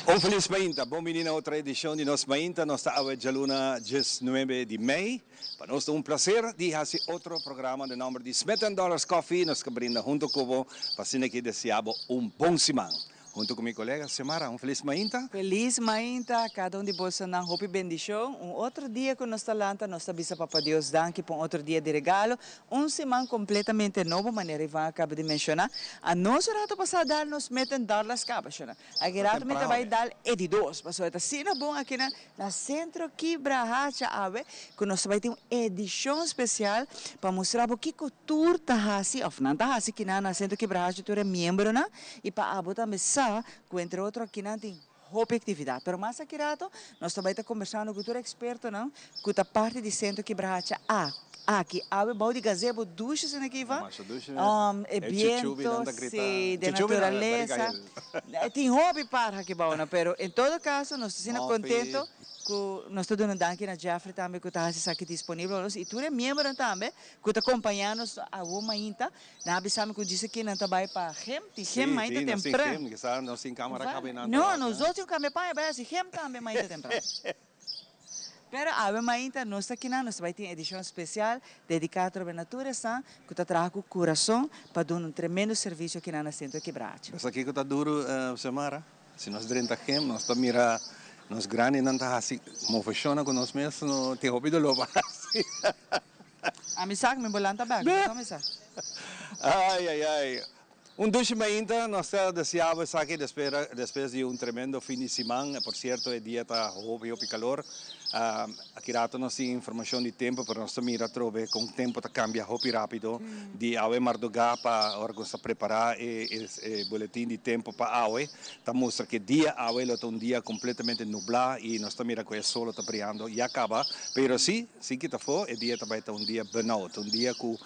Un feliz 20, bom-vindo a outra edição de Nos 20, nós estamos a luna 19 de maio. Para nós é um prazer de fazer outro programa de número de Smith Dollars Coffee, nós que brinda junto com você, para que desejamos bom semana. Junto com minha colega Semara, feliz 20. Feliz Mainta, cada de bolsa ng hope bendição. Outro dia que nós talanta, nós tabisa Papa Deus danke por outro dia de regalo. Semana completamente novo, maneira Ivan acaba de mencionar. A nós rato passado dar nos metem dar las cabas, né? A rato me vai dar edidos, passou eta sina bom aqui na centro Kibrahacha ave, que nós vai ter uma edição especial para mostrar o que cultura tahasi, of não tahasi que na centro Kibrahacha tu é membro na e para abotar mesa que entre outro aqui não tem atividade. Pero mais aqui rato, nós também estamos conversando com outro experto, não? Que a parte de centro Kibrahacha aqui há bom de gazebo duches aqui va viento de natureza tem hobby para aqui bom, pero em todo caso nós estamos contentos que nós estamos dando danke na Jeffrey também que está aqui disponível e tu é membro também que está acompanhando a uma inta na abisame que disse que não está vai para hem ainda temprano nós tem câmera cabinando não nós outros câmera para vai assim hem também ainda temprano. Pero a mainta nós aqui nós vai ter edição especial dedicada à natureza que está trazendo o coração para dar tremendo serviço aqui na Centro Quebrado. Mas aqui que está duro, Semara, se nós dentro aqui, nós está mira nós grandes não está assim, como funciona com nós mesmos, não tem ouvido logo assim. A mim sabe, me bolanta bem, como é Ai. Dois ainda, nós desejamos aqui depois de tremendo fim de semana, por certo, o dia está houve calor. Aqui rato nós temos informação de tempo, para nós também trover com o tempo está cambia houve rápido, de ave mardogar para organizar preparar o boletim de tempo para ave, está mostra que dia ave é dia completamente nublado e nós também com o sol está brilhando e acaba, pero sim que está for, o dia também está dia burnout, dia com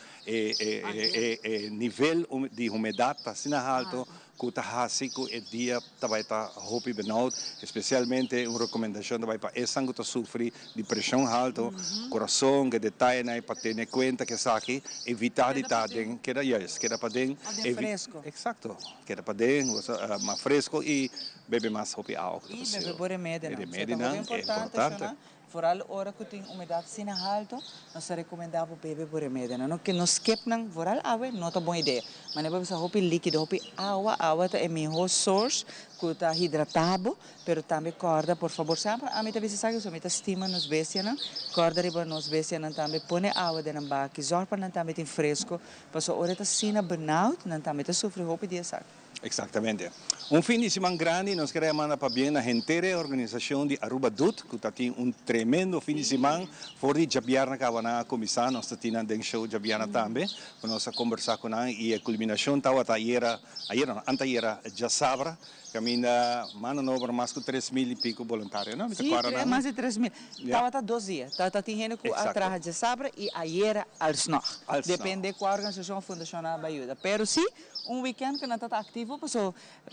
nível de umidade está assim alto, que está assim que o dia também está houve burnout, especialmente uma recomendação também para esse que está sofrendo de pressão alta, coração, que detalhe né, para ter em conta que está aqui, evitar de estar dentro, que era para dentro, fresco. Exato, que era para dentro, mais fresco e beber mais água. E beber por remédio, não? É importante. Vooral hora que tem umidade assim alto, nós recomendamos beber por remédio, não que nos quepnang vooral água, não é boa ideia. Mas não precisa hopi líquido, hopi água é melhor source que está hidratado, pero também corda, por favor, sempre a mim também se sabe que a mim estima nos bestia, não? Corda riba nos bestia, não também põe água dentro da baque, zorpa não também tem fresco, passou hora tá sina burnout, não também tá sofre hopi dia sabe. Exatamente. Fim de semana grande, nós queremos mandar para bem a inteira organização de Aruba Dut, que tem tremendo fim de semana, fora de Jabiana que vai começar, nós temos um show Jabiana também, para nós conversar com ela, e a culminação estava anteira já sabra, caminha, mano, não, mais de 3.000 e pico voluntários, não? Sim, mais de 3.000. Estava 12 dias, estava tendo que atrás de sabra e ayer al snoch. Depende de qual organização fundacional ajuda. Pero sim, weekend que não está ativo,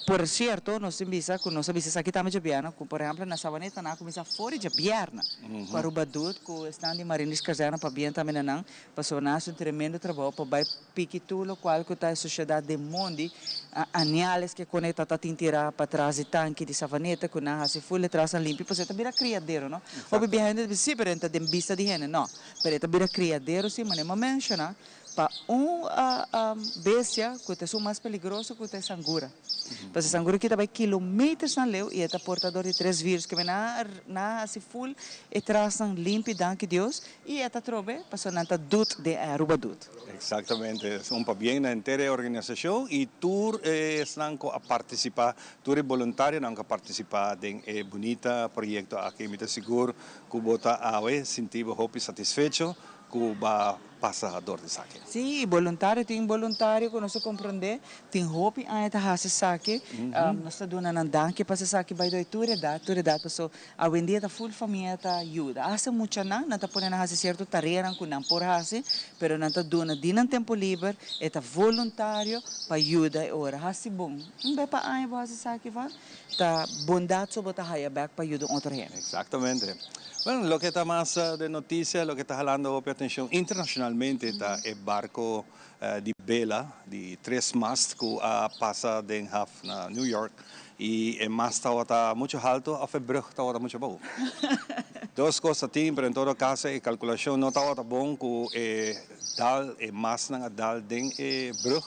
por certo, nós temos que nós sabemos aqui também Jabiana, por exemplo, na Savaneta, nós começamos fora de Jabiana, com a Rubadut, com o stand de Marinis Casana, para bem também não, passou nós tremendo trabalho, para vai piquitulo, qual que está a sociedade de mundo, aneales que conecta a tintirar para trás de tanque de Savaneta, que nós se fully traçam limpo, para você também criadeiro, não? Ou bem ainda sim, pero então de vista de gente, não, pero também criadeiro sim, mas não mencionar para bestia que é o mais perigoso que é sangura. Porque sangura que vai quilômetros na leu e é portador de 3 vírus que na assim full e trazem limpo danke Deus e é trobe para não tá dut de Aruba dut. Exatamente, para bem na inteira organização e tu estão a participar, tu é voluntário não a participar em bonita projeto aqui me seguro que bota a sentir hope satisfeito Cuba passa a dor de saque. Sim, voluntário, tem voluntário que nós compreender, tem roupa a esta raça saque, nós estamos dando danke para esse saque vai do turidade, pessoal, a vendia da full família tá ajuda. Há muito não está podendo fazer certo tarefa com não por fazer, pero não está dando dinam tempo livre, é voluntário para ajuda ora, assim bom. Não vai para aí para esse saque vai, tá bondade sobre tá higher back para ajuda outra gente. Exatamente. Bueno, lo que está más de noticias, lo que está jalando atención internacionalmente está el barco de vela de 3 mast que pasa Den Haag a New York y el mast está mucho alto, a brug está mucho bajo. Dos cosas tienen, pero en todo caso, la calculación no está bom que dal e mast na dal den brug.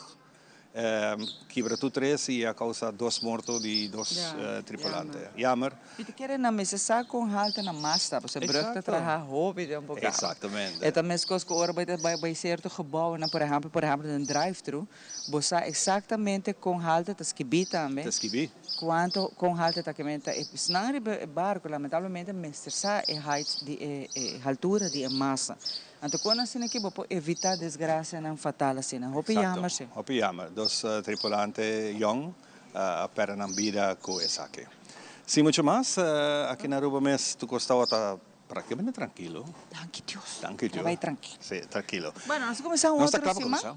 Quebra tu 3 e a causa 2 mortos de 2 tripulantes. Jammer. E te querem na mesa sa com halta na masta, você brukte traha hobby de um pouco. Exatamente. E também as que ora bij certo gebouw, na por exemplo, een drive-thru, você exatamente com halta tas kibi também. Tas kibi. Quanto com halta takamenta e snari barco lamentavelmente mister sa e height di altura di massa. Então, quando assim aqui, vou evitar desgraça não fatal assim, não. Hope jammer sim. Hope jammer. Dos tripulantes young perderam vida com essa aqui. Sim, muito mais. Aqui na Aruba mes tu costava estar praticamente tranquilo. Danke Deus. Danke Deus. Vai tranquilo. Sim, tranquilo. Bueno, nós começamos outra semana.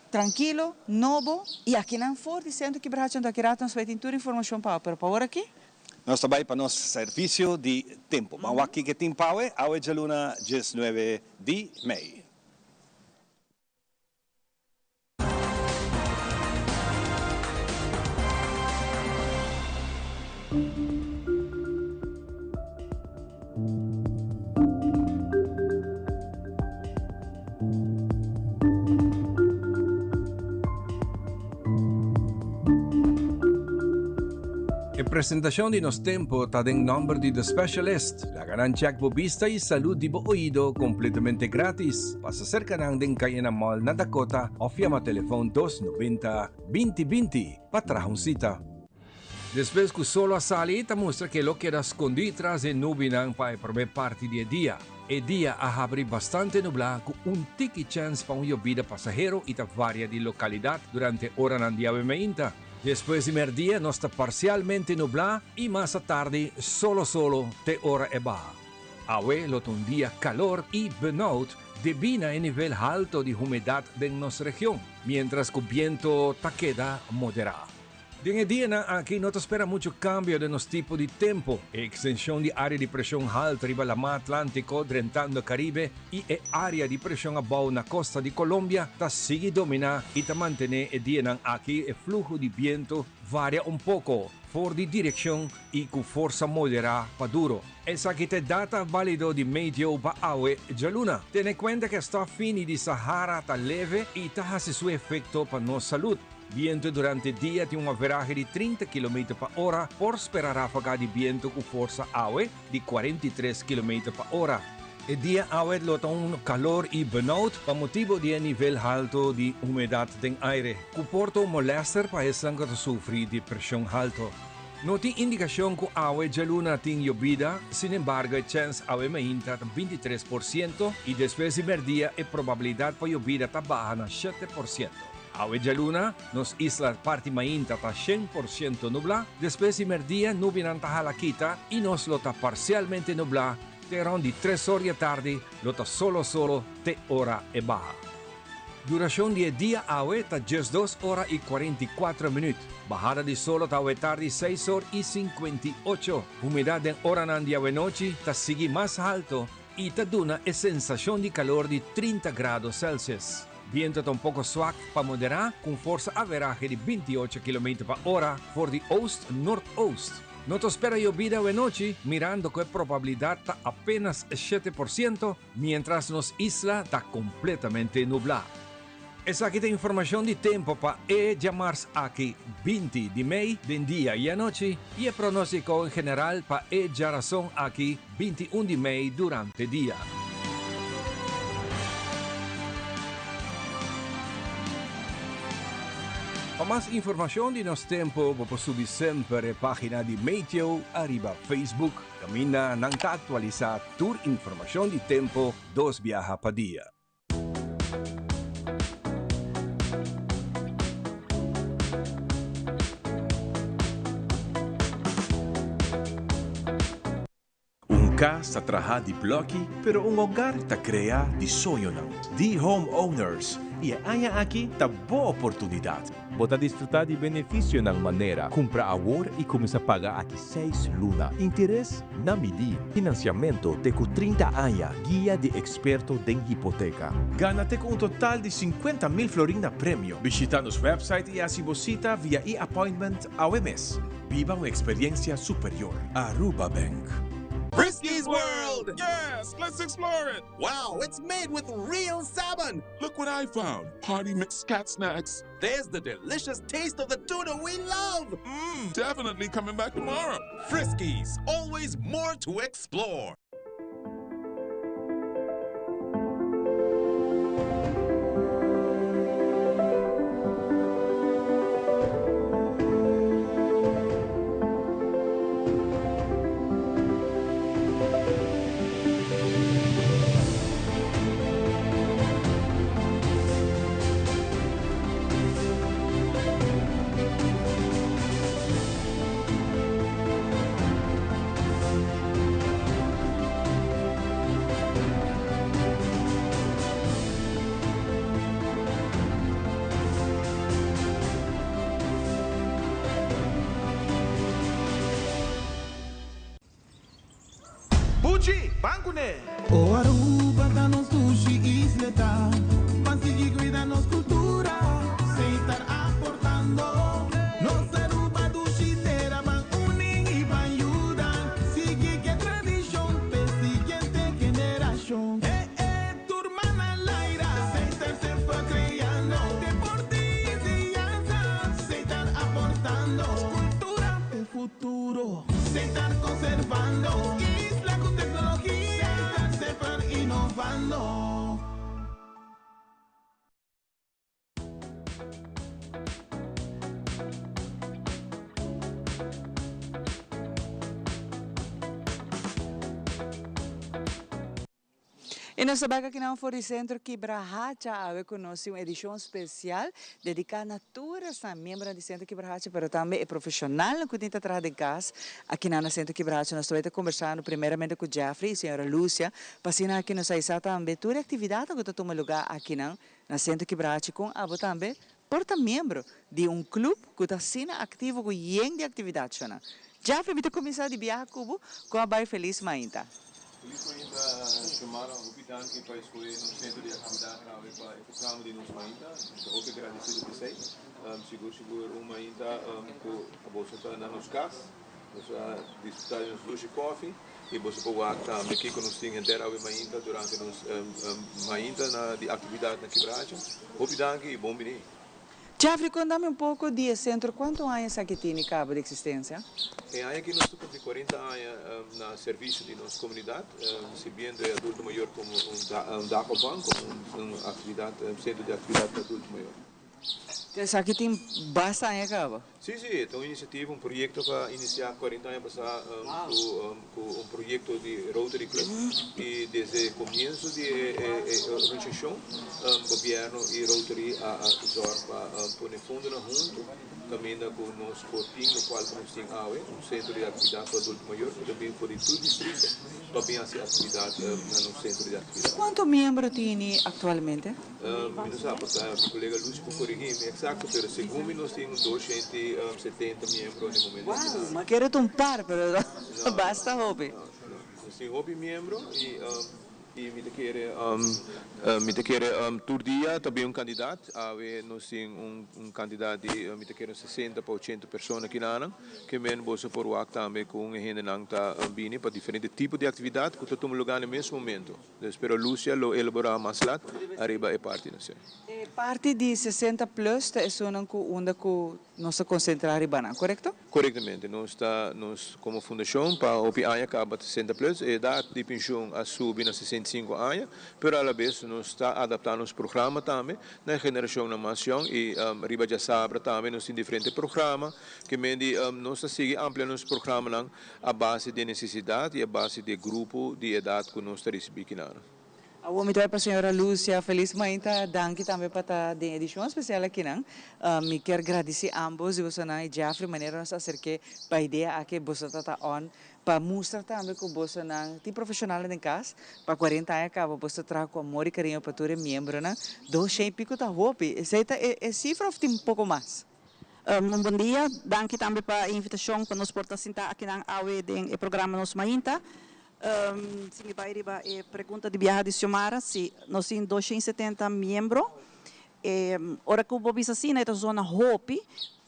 Tranquilo, novo e aqui não for dizendo que Brachão da Kirata nos vai ter toda informação para agora aqui. Nós trabalhamos para nosso serviço de tempo. Vamos aqui que tem paue, a hoje luna 19 de maio. Presentación de nos tempo está en nombre de The Specialist, la ganancia vista y salud de oído completamente gratis. Pasa cerca ng Cayena Mall na Dakota o llama teléfono 290-2020 para traer una cita. Después que solo a salita muestra que lo que era escondido tras de nubinang para primer parte del día. El día ha abri bastante nublado con un tiki chance para un llovida pasajero y ta varia de localidad durante hora ng día mainta. Después de mediodía no está parcialmente nublado y más tarde solo te hora e baja. Awe lot un día calor y burnout devina en nivel alto de humedad de nuestra región, mientras que el viento ta queda moderado. En el día aquí no te espera mucho cambio de nuestro tipo de tiempo. Extensión de área de presión alta arriba la mar Atlántico, drentando el Caribe y área de presión abajo en la costa de Colombia, ta sigue dominar y ta mantener el día aquí el flujo de viento varia un poco, por de dirección y con fuerza moderada para duro. Esa que te data válido de medio para awe de luna. Ten en cuenta que esta fini de Sahara ta leve y ta hace su efecto para nuestra salud. Viento durante el día tiene un averaje de 30 km per hora, por esperar ráfaga de viento con fuerza awe de 43 km per hora. El día awe lota un calor y burnout por motivo de nivel alto de humedad del aire, que porta un molester para el sangre sufrir de presión alto. No tiene indicación que awe de luna tiene llovida, sin embargo, el chance awe mainta 23% y después de mediodía la probabilidad para llovida está baja a 7%. Awe de luna, nos isla parte mainta está 100% nublada, después de mediodía nube nanta halaquita y nos lota parcialmente nublada, de around 3 horas de tarde, lota solo te hora e baja. Duración del día awe está 2 horas y 44 minutos. Bajada de sol está awe tarde 6 horas y 58. Humedad en hora de awe noche está sigue más alto y te da una sensación de calor de 30 grados Celsius. Viento está un poco suave para moderar, con fuerza averaje de 28 km per hora por de oost-nordost. No te espera llovida de noche, mirando que la probabilidad está apenas 7%, mientras nos isla está completamente nublada. Esa aquí es información de tiempo para llamarse aquí 20 de mayo, de día y a noche, y el pronóstico en general para razón aquí 21 de mayo durante el día. Para más información de nuestro tiempo, vos subir siempre la página de Meteo, arriba Facebook. Camina nang actualizar tu información de tiempo 2 viajes per día. Casa sa traha di blocky pero un hogar ta crea di sonho não. Di Homeowners, e aya aqui tá boa oportunidade. Bota desfrutar de benefício na maneira. Compra agora e começa a pagar aqui 6 luna. Interesse na medida. Financiamento te com 30 aya. Guia de experto em hipoteca. Gana-te com um total de 50.000 florina prêmio. Visita nosso website e assim visita via e-appointment ao mês. Viva uma experiência superior. Aruba Bank. Frisky's World! Yes, let's explore it! Wow, it's made with real salmon! Look what I found. Party mixed cat snacks. There's the delicious taste of the tuna we love! Definitely coming back tomorrow. Friskies, always more to explore! Bucci, banco né? O Aruba dá nos sushi isleta, consegui cuidar nos cultura, sem estar aportando. Nos Aruba do Chitera, van unem e van ajudar. Sigue que tradição, pe siguiente generação. Turma na laira, sem estar sempre criando. Deporte e enseñanza, sem estar aportando. Cultura e futuro, sem estar conservando. E nós sabemos que não foi o Centro Quibrahacha a conosco uma edição especial dedicada à natura, a membro do Centro Quibrahacha, mas também é profissional que está atrás de casa. Aqui no Centro Quibrahacha nós estamos conversando primeiramente com o Jeffrey e a senhora Lúcia, para aqui nós saímos também toda a atividade que toma lugar aqui no Centro Quibrahacha com a também porta-membro de um clube que está sendo ativo com de atividade. Jeffrey, vamos começar de viajar com a Bar Feliz Mainta. Feliz ainda chamaram o Pitanque para escolher no centro de atividade para o programa de nos ainda. Estou muito agradecido por vocês. Seguro uma ainda que você está na nos casa, você disputar nos doce coffee e você pode estar aqui com nós inteira ainda durante nos ainda na de atividade na quebrada. O Pitanque e bom menino. Jeffrey, conta-me um pouco do centro. Quantos anos aqui tem cabo de existência? Aqui nós estamos de 40 anos na serviço de nossa comunidade, recebendo adulto maior como DACOBAN, como uma atividade, centro de atividade de adulto maior. Então, aqui tem bastante cabo? Sim, então iniciativa, projeto para iniciar 40 anos passar com projeto de Rotary Club e desde o começo de organização, governo e Rotary a usar para pôr fundo junto, caminhando com o nosso cortinho, no qual nós temos centro de atividade para adulto maior, que também por todo o distrito, também fazer atividade no centro de atividade. Quantos membros tem atualmente? Não sabe, o colega Lúcio pode corrigir, exato, mas segundo nós temos 270 membros no momento. Uau, mas quero um par, mas basta hobby. Nós temos hobby membro e me quer todo dia também candidato. Nós temos candidato de me quer 60 para 80 pessoas aqui na que men você por o também com a gente não está bem para diferentes tipos de atividade que tomam lugar no mesmo momento. Espero Lúcia lo elaborar mais lá, arriba é parte não sei. Parte de 60 plus é onde nós concentrar em Banan, correto? Corretamente, nós como fundação para o PIA acaba de 60 plus e dá de pensão a subir a 65 anos, mas à vez nós está adaptando os programas também na geração da nação e riba já sabe também nós temos diferentes programas que nós seguimos ampliando os programas a base de necessidade e a base de grupo de idade que nós recebemos aqui. Muito bem para a senhora Lúcia, feliz mainta, danke também para a edição especial aqui, não? Me quero agradecer a ambos, você não e Jeffrey, maneira nós acerquei para a ideia que você está on, para mostrar também que você não tem profissional em casa, para 40 anos que você traz com amor e carinho para todo membro, não? 200 e pico tá roupa, essa é cifra ou tem um pouco mais? Bom dia, danke também para a invitação para nos portar sentar aqui na AWE do programa Nos Mainta. Sim, vai riba a pergunta de viagem de Xiomara, se nós temos 270 membros. Ora que o Bobi Sassina é da zona Hopi,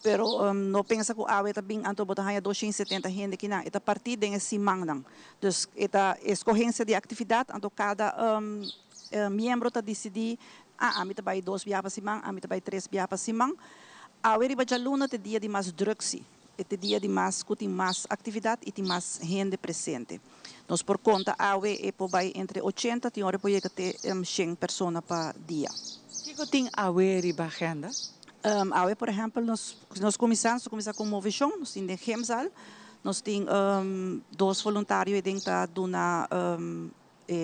pero não pensa que a AWE também anto botar 270 gente aqui na, é a partir de Simang nang. Dus é a escorrência de atividade, anto cada membro está decidir, a mim vai 2 viagens para Simang, a mim vai 3 viagens para Simang. A AWE riba já luna é dia de mais drugs. Este dia de mais, que tem mais atividade e tem mais gente presente. Nós, por conta, a AWE é por entre 80 e hora por ter 100 pessoas por dia. O que tem a AWE na agenda? A AWE, por exemplo, nós começamos com uma movição, nós temos em Gemsal, nós temos 2 voluntários dentro da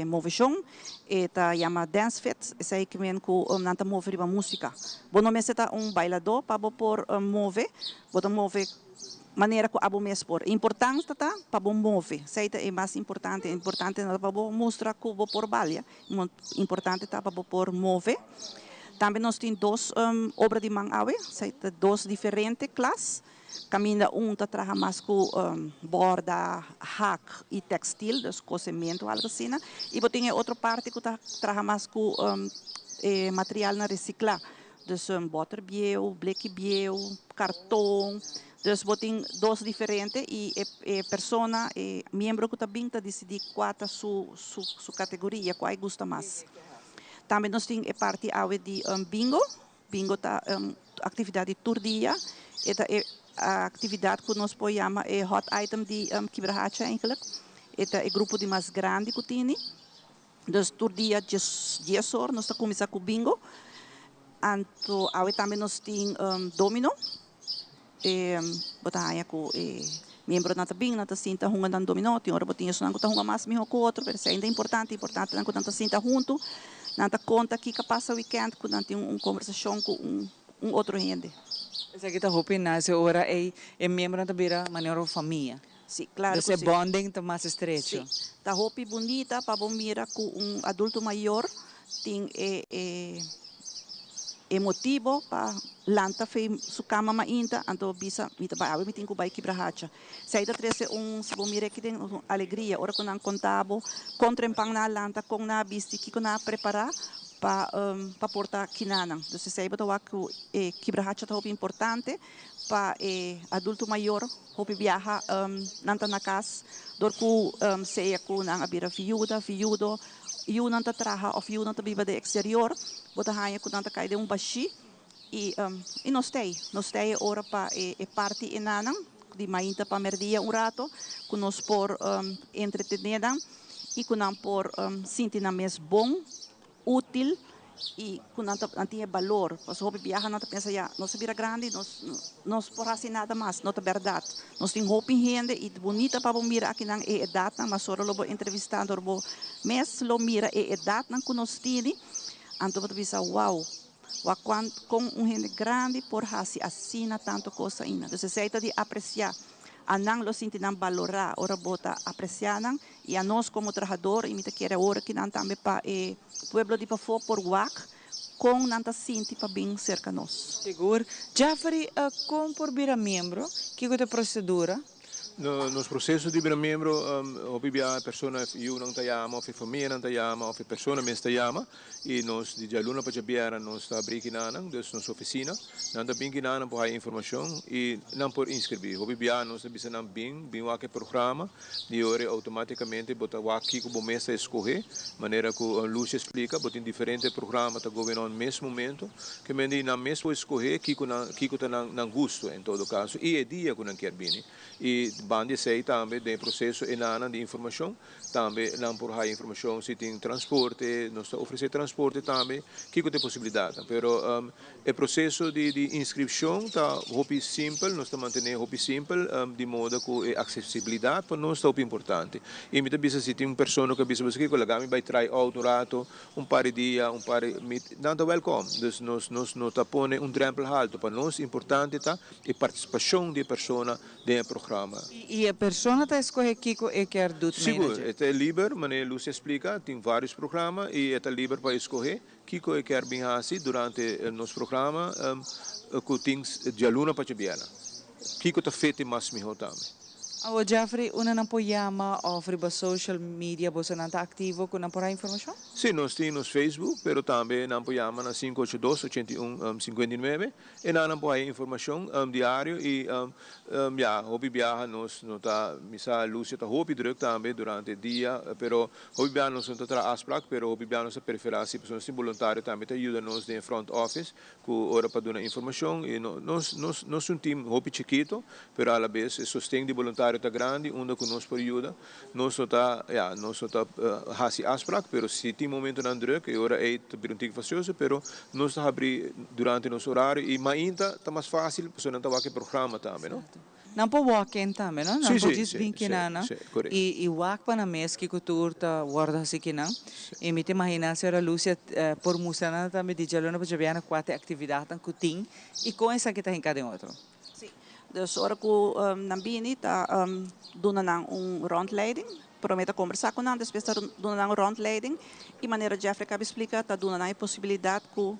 movição, eta chama Dance Fit, essa aí que vem com nanta mover a música. Bom, não é bailador para por mover, bota mover maneira que abo mes por importante tá para bom mover, seita é mais importante para bom mostrar que bo por balha, importante tá para por mover. Também nós temos 2 obras de mão AWE, seita 2 diferentes classes. Caminha tá trabalha mais com borda, hack e textil, dus cosimento, algo assim. E tem outra parte que tá trabalha mais com material na reciclar, dus butter biel, bleque biel, cartão. Dus tem 2 diferentes e persona, membro que também está decidir qual é sua categoria, qual gosta mais. Também nós temos a parte de bingo. Bingo tá atividade todo dia. É a atividade que nós podemos chamar hot item de Quebrahacha, eigenlijk. É o grupo de mais grande que tem. Dus todo dia 10 horas nós começamos com bingo. Anto também nós temos domino. Botanya ko membro na tabing na tasinta hunga ng domino ti ora botinho so nang hunga mas miho ko outro pero ainda importante nang ko nang tasinta junto nanta conta que passa weekend ko nanti conversação com outro gente. Essa aqui tá hoping na se ora é membro na tabira maneira família. Sim, claro. Esse bonding tá mais estreito. Tá hopi bonita para bom mira com adulto maior tem motivo para lanta fe su cama mainta anto bisa mita ba awi miting ko bay Quebrahacha sai da trese se bom mire que tem alegria ora quando contabo contra empang na lanta com na bisti que na preparar para portar kinanang dus sai ba tawa ko Quebrahacha tá importante para adulto maior hopi viaja nanta na casa dor ku sei ko nang abira viudo eu não trabalha ou eu não vive do exterior, bota hanya que não cai de baixi e nós tem hora para parte enanang de mainta para merdia rato, que nós por entretenedam e que não por sentir na mes bom, útil e que não tem valor. Nós hope viajar não pensa já, nós vira grande, nós por assim nada mais, não é verdade. Nós tem hope gente e bonita para mira aqui na idade, mas só lobo entrevistando lobo mes lo mira idade não que nós tini, anto para pensar wow, com gente grande por assim tanto coisa ainda. Então se de apreciar anang lo sinti nang valorar ora bota aprecianan e a nós como trabajador e mita quer ora que nan também para pueblo de Pafo por WAC com nanta sinti para bem cerca nós. Seguro. Jeffrey, como por vir a membro, que é a procedura? Nos processos de virar membro, a pessoa eu não chama, a família não chama, a pessoa me chama e nós de aluna para jabiara nós está abrindo na nossa oficina, não está bem na por informação e não por inscrever. O nós bisa não bem o que programa de hora automaticamente botar o aqui como mesa escorrer, maneira que a Lúcia explica, botar diferentes programas tá governando no mesmo momento, que mendi na mesmo escorrer que está na gosto em todo caso e é dia que não quer vir e bande sei também de processo enana de informação, também não por a informação se tem transporte, nós oferecer transporte também, que tem possibilidade. Pero o processo de inscrição tá hopi simples, nós manter hopi simples de modo que a acessibilidade para nós está importante. E muitas vezes se tem uma pessoa que bisa que colega vai try out rato, par de dia, par nada welcome. Dus nós tá pone drempel alto para nós importante tá a participação de pessoa dentro do programa. E a pessoa está escolhendo Kiko e quer do Seguro, é livre, mas Lúcia explica, tem vários programas e é livre para escolher Kiko e quer bem assim durante o nosso programa que tem de aluna para Chibiana. Kiko está feito mais melhor também. O Jeffrey, una não pojama offre ba social media, você não está ativo com a informação? Sim, nós temos Facebook, mas também não pojama na 582-81-59 e não pojama informação diário e hobby viaja nós não tá misa Lúcia tá hobby druk também durante o dia, pero hobby viaja nós não tá aspraak, pero hobby viaja nós preferência pessoas voluntário também tá ajuda nós de front office com hora para dar informação e nós um time hobby chiquito, pero a la vez sostém de voluntário tá grande, onde conosco por ajuda, nós tá hasi aspraak, pero se tem momento não druk, e hora é perguntar facioso, pero nós tá abrir durante nosso horário e ainda tá mais fácil, pessoa não tá aqui programa também, não? Não pode walk-in também, não? Não pode vir que não. E walk para na mesa que cultura tá guarda assim que não. E me te imagina se a Lúcia por mostrar também de jalona para já quatro atividades que tem e com essa que tá em cada outro. Dus ora ko nambini ta duna nang rondleiding, prometa conversar com nang depois ta duna nang rondleiding e maneira Jeffrey cabe explica ta duna nang possibilidade ko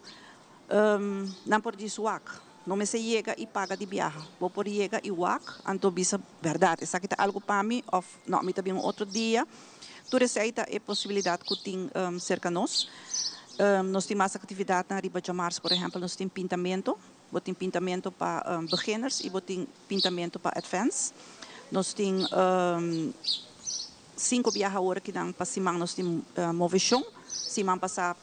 não por disuak, não me se chega e paga de viagem, vou por chega e wak, anto bisa verdade, essa que tá algo para mim, of não me tá bem outro dia, tu receita é possibilidade que tem cerca nós. Nós temos mais atividade na Riba de Março, por exemplo, nós temos pintamento. Botem pintamento para beginners e botem pintamento para advanced. Nós temos 5 viajantes que dão para Simão, nós temos movição. Simão passa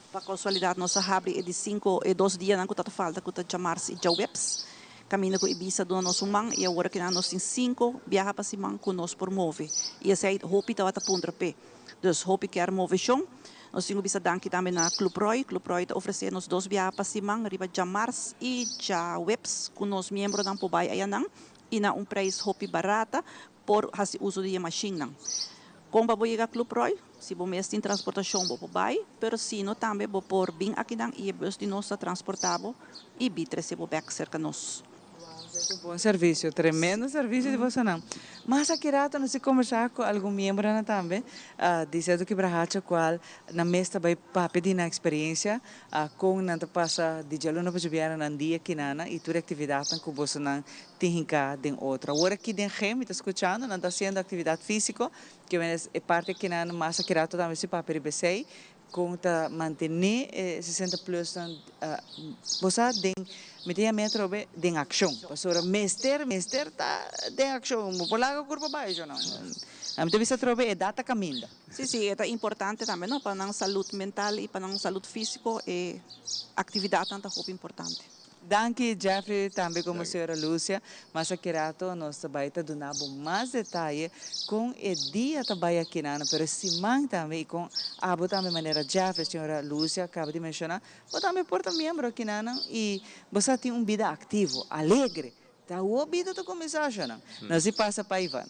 para casualidade, nós abre de 5 e 2 dias, não está falta, que está março e já webs. Caminho com Ibiza do nosso mão e agora que nós temos 5 viajantes para Simão que nós promove. E essa é hopi estava a ponta pé. Dus hopi quer movição. Nós temos bisa danki também na Club Roy está oferecendo nos 2 viagens para Simão, riba já março e já webs, com os membros não pobai ayanang, e na preço hopi barata, por hasi uso de machine. Como vou chegar Club Roy, se vou mesmo em transportação vou pobai, pero se não também vou por bem aqui nang e bus de nós transportável e bitre se vou back cerca nós. Um bom serviço, tremendo serviço de você não. Mas aqui rato nós conversar com algum membro também, dizendo que brahacha qual na mesa vai pedir na experiência, com nanta passa de jalona para jogar na dia que nana e toda atividade que você não tem cá de outra. Agora aqui dentro está escutando, não está fazendo atividade física, que é parte que nana mas aqui rato também se para perceber com ta manter 60 plus você tem media metro de ação pastora mester tá de ação por lá o corpo baixo não a gente visa trobe é data caminda sim é importante também não para a saúde mental e para a saúde física é atividade tanto muito importante. Danke, Jeffrey, também como a senhora Lúcia, mas aqui rato nós também donamos mais detalhes com o dia também aqui na pero simang também com a também maneira Jeffrey, senhora Lúcia acaba de mencionar, mas também porta membro aqui na e você tem vida ativo, alegre, tá o vida do começar já não, nós se passa para Ivan.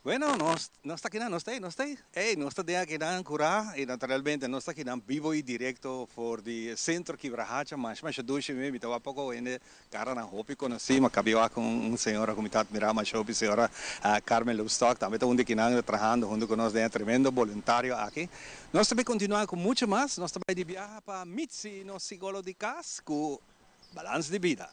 Bueno, no está aquí, no está de aquí en Cura y naturalmente no está aquí en vivo y directo por el centro que Brahacha, mas duche me estaba poco en cara na hopi conocí, me acabé con una señora comunidad mira más hopi señora Carmen Lovestock, también está donde que trabajando junto con nosotros de tremendo voluntario aquí. Nós também continuamos com muito mais, nós também de viajar para Mitzi, no psicólogo de casa, com balanço de vida.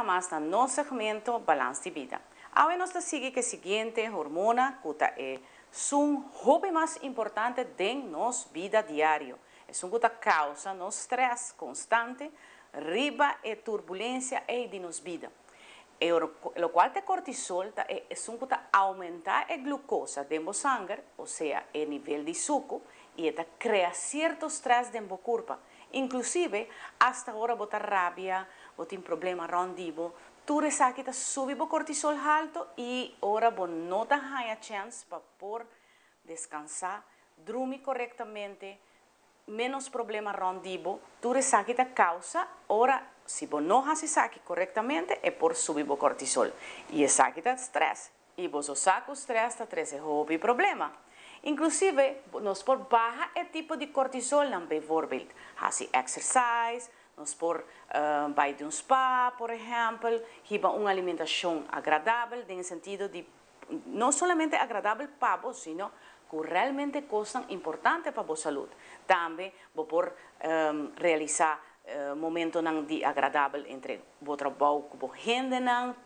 viaja mais no nosso segmento Balance de Vida. Agora nós seguimos que seguinte hormona que é um hobby mais importante de nossa vida diária. É um que causa nosso estresse constante, riba e turbulência de nossa vida. O qual é cortisol é um que aumenta a glucosa dentro do sangue, ou seja, o nível de suco, e cria certo estresse dentro do corpo. Inclusive, hasta agora botar rabia, botar problema rondivo, tu sabe que sube o cortisol alto e ora não tem chance para por descansar, dormir corretamente, menos problema rondivo, tu sabe que causa, ora se não faz isso corretamente é por subir o cortisol. E isso aqui está estresse. E você sabe que o estresse está trazendo problema. Inclusive, nós por baixar o tipo de cortisol, bijvoorbeeld, fazer exercise, nós por vai de spa, por exemplo, hebben uma alimentação agradável, no sentido de, não somente agradável para você, sino que realmente coisa importante para a sua saúde. Também, vou por realizar momento nang di agradável entre o trabalho com a gente,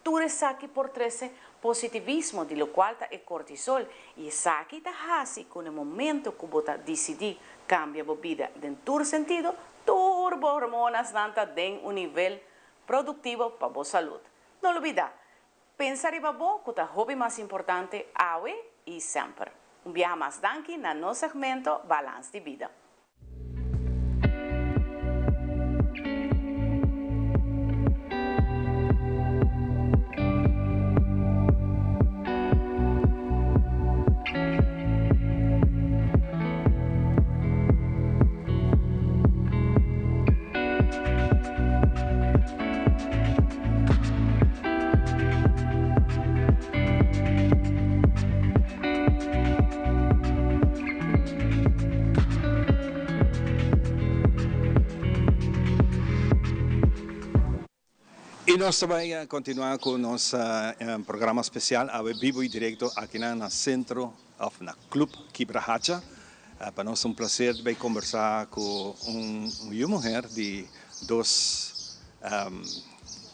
tudo isso aqui por trazer positivismo, de lo qual é cortisol. E isso aqui está assim, com o momento que você decide cambiar a vida em todo sentido, turbo hormonas têm nível produtivo para a saúde. Não olvida, pensar em bom que é o hobby mais importante hoje e sempre. Viaja mais daqui no nosso segmento Balance de Vida. E nós também continuamos com o nosso programa especial, vivo e direto aqui no centro, no Club Quebra Hacha. Para nós é um prazer de conversar com uma mulher de dois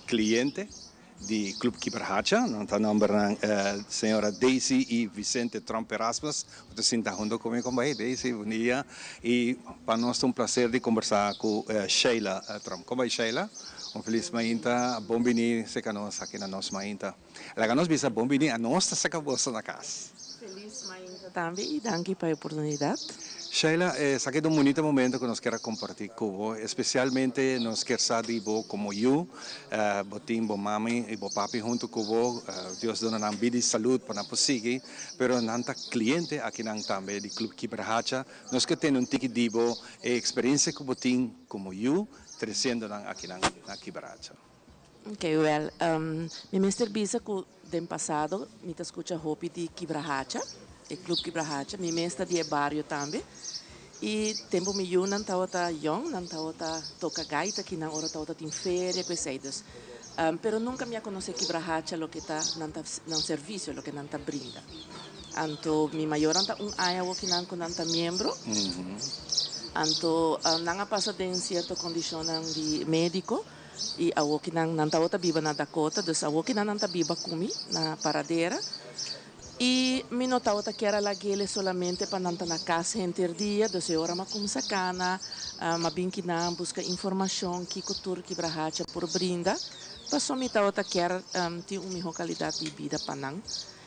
clientes do Club Quebra Hacha. Nós nome a senhora Daisy e Vicente Trump Erasmus. Você se está junto comigo, Daisy, bom dia. E para nós é um prazer de conversar com Sheila Trump. Como é Sheila? Feliz mainta, bom venir aqui na nossa mainta. Ela nos visa bom venir a nossa sacabosa na casa. Feliz mainta também e danke pela oportunidade. Sheila, esse aqui é um bonito momento que nós queremos compartilhar com você, especialmente nós queremos saber você como eu, botim, bo mami e bo papi junto com você, Deus dona nam vida e saúde para nós seguir, pero nanta cliente aqui nang também do Club Quebra Hacha, nós que temos tiki dibo experiência com botim como eu, crescendo aqui na Quebra Hacha. Okay, well, mi mister bisa ko den passado, mi ta escucha hobby di Quebra Hacha, e Club Quebra Hacha, mi mister di barrio também. E tempo mi eu não estava young, não estava toca gaita que na hora estava em feira, com esses. Pero nunca me conheci Quebra Hacha lo que está no serviço, lo que não brinda. Anto mi maior anta ano que não conanta membro. Anto nanga passa de certa condição de médico e a que não está viva na Dakota, dus a que não está viva comi na paradeira e me notava que era lá gele solamente para não estar na casa dia, dus eu ora ma começa cana, ma bem que não busca informação que cultura Quebra Hacha por brinda, passou me tava que era tinha uma melhor qualidade de vida para não.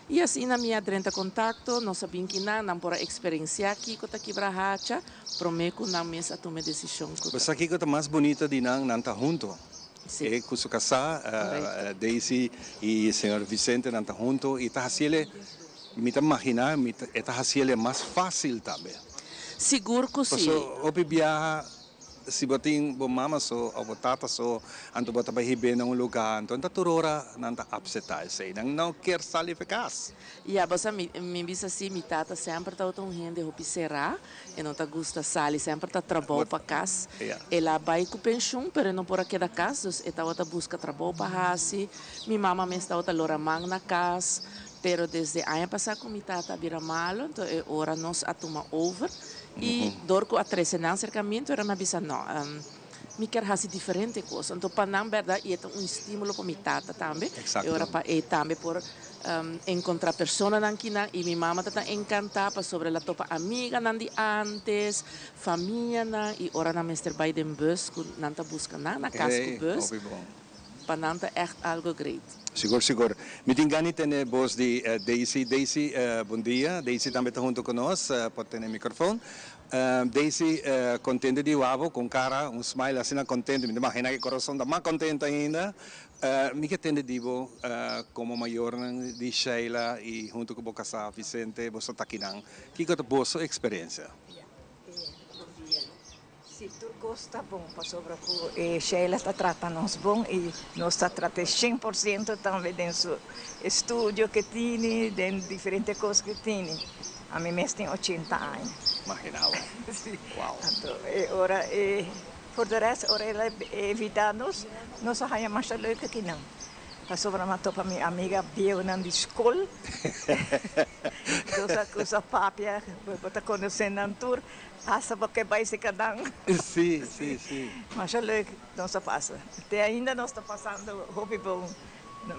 E assim na minha drenta contato, nós sabíamos que não por experiência aqui com a Quebra Hacha, prometo na mesa tomar decisão. Mas aqui que é mais bonita de não estar junto. E com sua casa, Daisy e o senhor Vicente não estão juntos e está assim, me imaginar, está assim mais fácil também. Seguro que sim. Porque viaja si boting bomama so o botata so anto bota ba hibe na lugar então tá turora nanta upsetar sei não quer salificar. Ja, basta mi bisa si mi tata sempre tá tão rende hopi será e não tá gusta sali sempre tá trabalho para casa. Ela vai com pensão, pero não por aqui da casa, e tá outra busca trabalho para hasi. Mi mama me está outra loramang na casa, pero desde ano passado com mi tata vira malo, então ora nós a tomar over. E dorco a 13 anos cercamento era uma bisa não me quer fazer diferente coisa. Então, para não verdade, é estímulo para minha tata também. Exato. E agora para também por encontrar pessoas aqui e minha mama está encantada sobre a topa amiga de antes, família e ora na Mr. Biden bus que não está buscando na casa do bus. Para não é echt algo great. Seguro. Me tingani tene voz de Daisy. Daisy, bom dia. Daisy também está junto conosco, pode ter o microfone. Daisy, contente de uavo, com cara, smile assim, contente. Me imagina que o coração está mais contente ainda. Me que tende divo como maior de Sheila e junto com o casal Vicente, você está aqui não. Que é a vossa experiência? Se tu gosta bom, sobre que Sheila está tratando-nos bom e nós está tratando 100% também dentro do estúdio que tem, dentro de diferentes coisas que tem. A mim mesmo tem 80 anos. Imaginava. Sim. Uau. Então, ora, por o resto, ora ela evita-nos, nós não mais leuke que não. Sobre a topa minha amiga Biel na escola. Dosa papia, bota conhecendo a tour. Passa porque vai se cadang. Sim. Mas é leuk, não se passa. Até ainda não está passando hobby bom.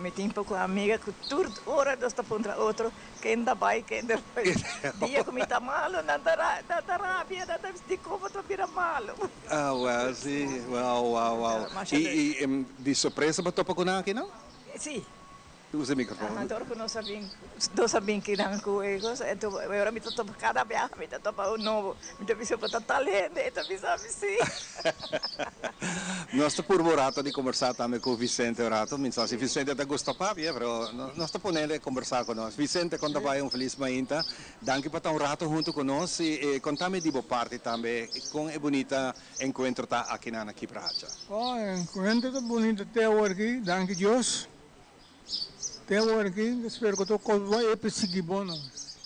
Me tem pouco amiga que tudo hora nós está contra outro, que ainda vai. Dia que me está malo, não está rábia, não está de como tu vira malo. Ah, well, sim. Uau. E de surpresa para topa com aqui, não? Sim. Usa o microfone. Agora que não sabem que não coisas, então agora me estou cada vez me estou para novo, me estou pensando para talento, então me sabe sim. Nós estamos por morato de conversar também com o Vicente Orato, mensaje Vicente está gosta papia, pero nós estamos ponendo conversar com nós. Vicente quando vai feliz mainta, danke para um rato junto com nós e contame de boa parte também com é bonita encontro tá aqui na Quibrahacha. Oh, encontro tá bonito até aqui, danke Deus. Tenho aqui, espero que eu vai perseguir bom.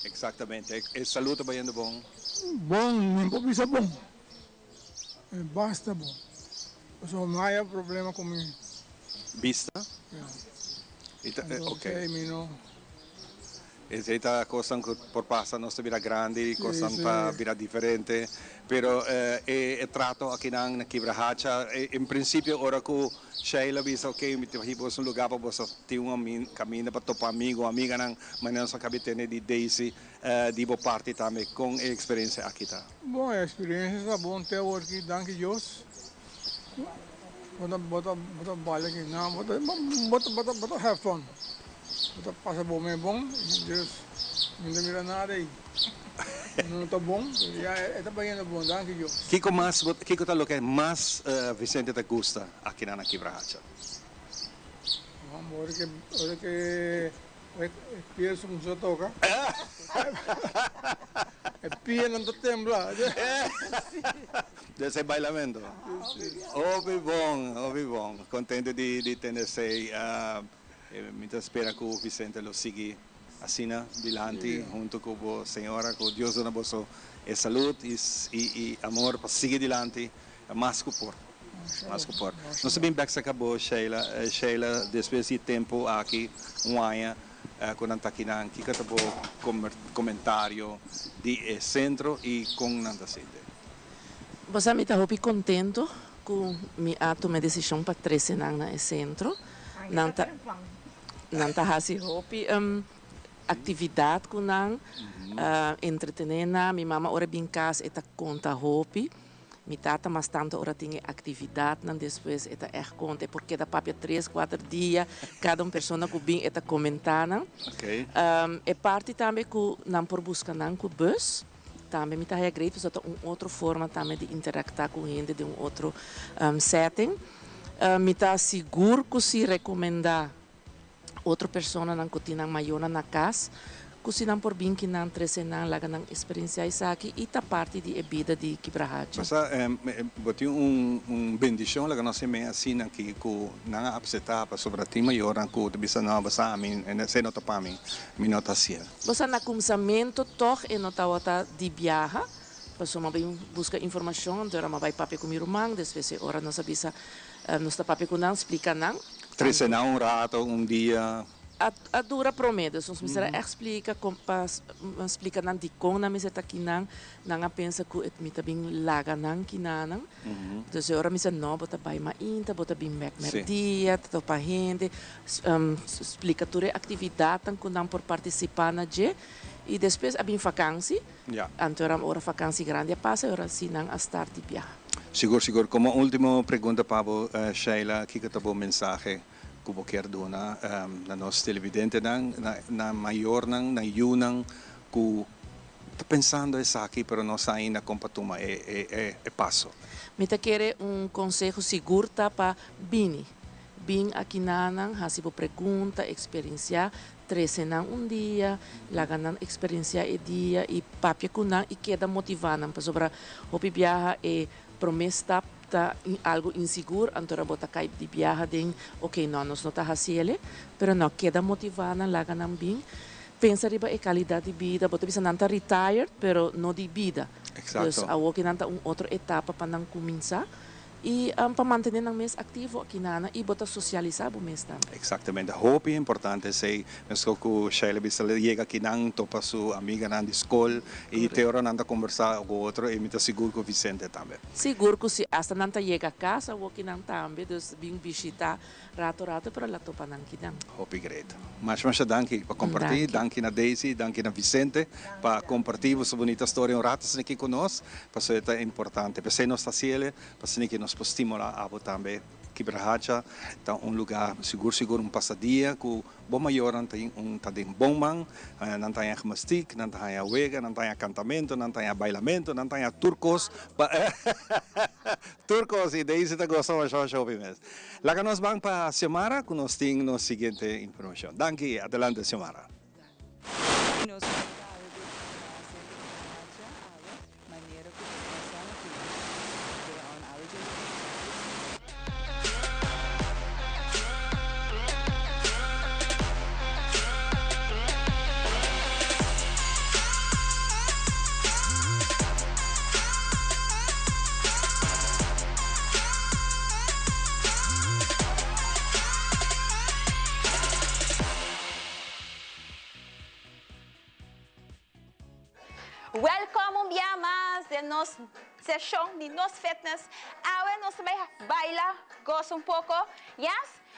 Exatamente. E saludo bem bom. Bom, não pode ser bom. Basta bom. Só não há problema comigo. Vista? Ok. Esta cosa que por passa não se vira grande, cosa para vira diferente, pero é trato aqui na Quibrahacha. Em princípio, ora que Sheila disse, ok, me tivemos um lugar para você ter caminho para topar amigo, amiga, mas não só cabe ter de Daisy, de boa parte também com a experiência aqui tá. Bom, a experiência está boa até aqui, danke Deus. Bota bala aqui, não, bota have fun. Bota passa bom, é bom, Deus, não mira nada aí. Não está bom, está bem bom, danke Deus. Que é o que mais Vicente te gusta aqui na Quibrahacha? Vamos, ahora que pienso que se toca. El pie não está temblando. Desse bailamento? Ouvi bom. Contente de ter você. Me espera que o Vicente lo siga assim, dilante, junto com a senhora, com Deus na vossa saúde e amor para seguir dilante, mais que por. Nós sabemos que se acabou, Sheila, depois de tempo aqui, ano, quando está aqui, que acabou comentário de centro e com Nanta City. Você me está muito contente com a minha decisão para trazer no centro. Nanta hasi hopi atividade com nang entretenena mi mama ora bin casa eta conta hopi mi tata mas tanto ora tinha atividade nan depois eta conta porque da papia 3-4 dias cada pessoa que bin eta comentana e parte também que nan por busca nan com bus também me tá great porque outra forma também de interactar com gente de outro setting me tá seguro que se recomendar outra pessoa não cotina maior na casa, que não por bem que não treze não lá não experiência isso aqui e tá parte de vida de Quibrahacha. Mas botou bendição lá que nós temos assim aqui que não aceitar para sobre ti maior que bisa não basta a mim se não tá para mim não tá assim. Você na começamento toch e não tá outra de viaja, pessoa vai buscar informação, dora vai papel com meu irmão, depois hora nós avisa nós tá papel com não explica não. Treze não rato dia. a dura promedio, so misera explica kompas explica nan dikong na miseta kinang nanga pensa ku et mita bing laga nang kinanang. Dus ora misa no bota bai mainta, bota bing merdia, to pa gente, explica ture atividade tan kunang por participar na je. E depois abim vakantie. Antoram ora vakantie grande passa, ora sinang a start di viaje. Siguro. Como última pergunta, Pablo, Sheila, que tabo mensaje que eu quero dar na nossa televidente, na maior, na yunang, que está pensando isso aqui, pero não sai na compatuma, é passo. Me te quer conselho seguro para Bini. Bin aqui nanang, hasibo pergunta, experiência, tresenang dia, laganan experiência e dia, e papia kunang, e queda motivanang, para sobra, hopi viaja e promessa tá algo inseguro, antora bota cai de viaja den, ok, não, nós não tá haciele, pero não queda motivada laga nam bem. Pensa riba e qualidade de vida, bota bisa nanta retired, pero não de vida. Exato. Dus awo que nanta outra etapa para não começar e para manter ang mês ativo aqui nana e bota socializar o mês também. Exatamente. Hope é importante sei, mas que o Sheila bisa chega aqui nang topa sua amiga na escola e teora nanta conversar com outro e me tá seguro que o Vicente também. Seguro que se hasta nanta chega a casa o que não também, dus bem visita rato para lá topa nang kinang. Hope great. Mas danke para compartilhar, danke na Daisy, danke na Vicente para compartilhar essa bonita história um rato aqui conosco, para isso é importante. Para nós tá ciele, para que nos estimular a também Quibrahacha, tá lugar seguro passadia que bom maior não tem bom man, não tem gemastic, não tem wega, não tem acantamento, não tem bailamento, não tem turcos, turcos e daí se tá gostando de shopping mesmo. Lá que nós vamos para Xiomara, que nós temos a seguinte informação. Danke, adelante Xiomara. Welcome un día más de nuestra sesión de Nos Fitness. Ahora nos baila, goza un poco, yes?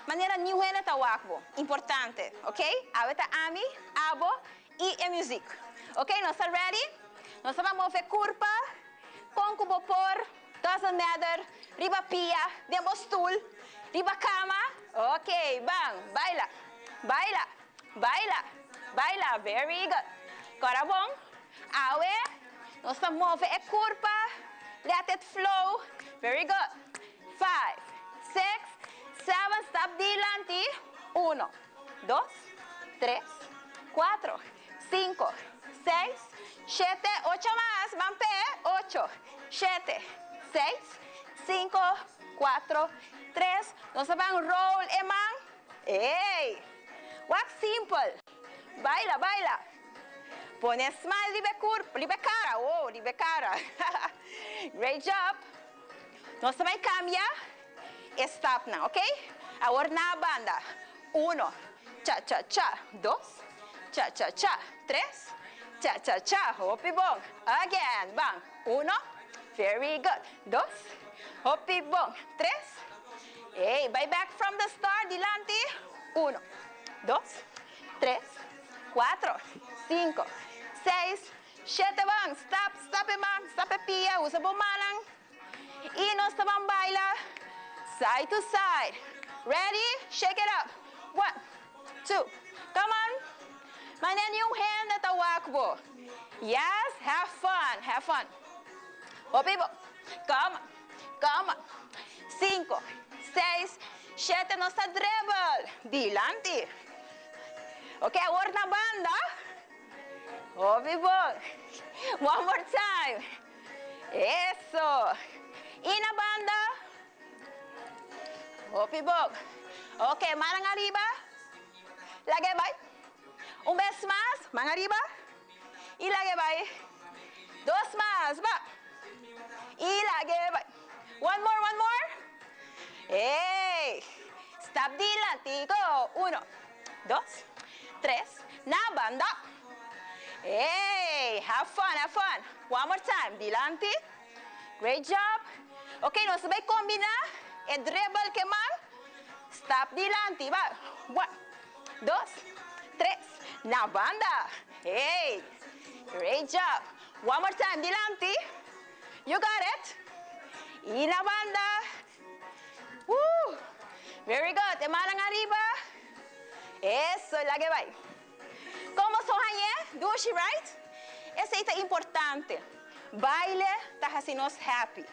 Manera new hena tawakbo, importante, ¿ok? Ahora está Ami, Abo y el music, ¿ok? ¿Nos está ready? Nos vamos a mover curva, con cubo por, doesn't matter, riba pia, demo stool, riba cama, ok, bang, baila, baila, baila, baila, very good. Corabong. Awe, nós vamos mover a curva, let it flow, very good. 5, 6, 7, stop dilante. 1, 2, 3, 4, 5, 6, 7, 8 más, mampe, 8, 7, 6, 5, 4, 3, nós vamos roll, eman. Hey, walk simple, baila, baila. Pone smile, libe cara, oh, libe cara. Great job. Nós também cambia, stop now, ok? Agora na banda. 1, cha-cha-cha, 2, cha-cha-cha, 3, cha-cha-cha, hopi bom. Again, bang. 1, very good. 2, hopi bom. 3, hey, bye back from the start, dilante. 1, 2, 3, 4, 5, 6, 7 bang, stop bang, stop pia, usa bumalang. Y nos vamos bailar side to side. Ready? Shake it up. 1, 2, come on. Manen yung hand na tawakbo. Yes, have fun, have fun. Opibo, come on, come on. 5, 6, 7, nos dribble. Dilante. Ok, agora na banda. Opibo. One more time. Eso. Y na banda. Opibo. Ok, manang arriba. Lagay bay. Un vez más, man arriba. Y lagay bay. 2 más, va. Y lagay bay. One more. Hey. Stop dilante. Go. 1, 2, 3. Na banda. Hey, have fun, have fun. One more time. Dilante. Great job. Okay, nós vai combinar. É dribble que man. Stop dilante. Vai. 1, 2, 3. Na banda. Hey, great job. One more time. Dilante. You got it. Y na banda. Woo. Very good. Te malang arriba. Eso, la que vai. Como son haye? Dushi, right? Esse é importante. Baile tá haciendo nos happy.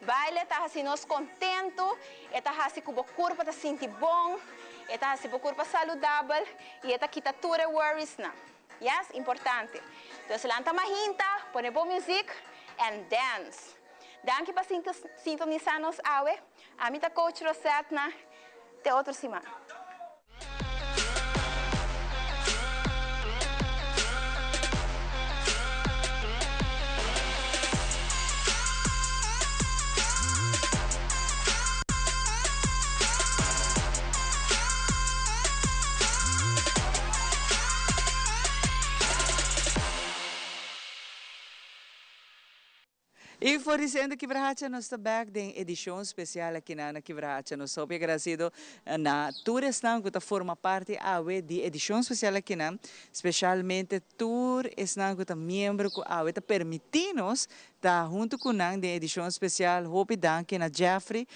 Baile tá haciendo nos contento. Tá haciendo que o corpo tá senti bom. Tá haciendo que o corpo saudável. E tá quita tudo worries na. Yes, importante. Então, lanta mahinta, põe boa music and dance. Danke para sintonizar-nos, Awe. A minha coach Rosetta, até outra semana. E fornecendo Quebrahacha nos back de edição especial aqui na Quebrahacha nos soube agradecido na tour estão que forma parte de edição especial aqui na especialmente tour estão que membro que tá permitindo tá junto com nós de edição especial hope danke na Jeffrey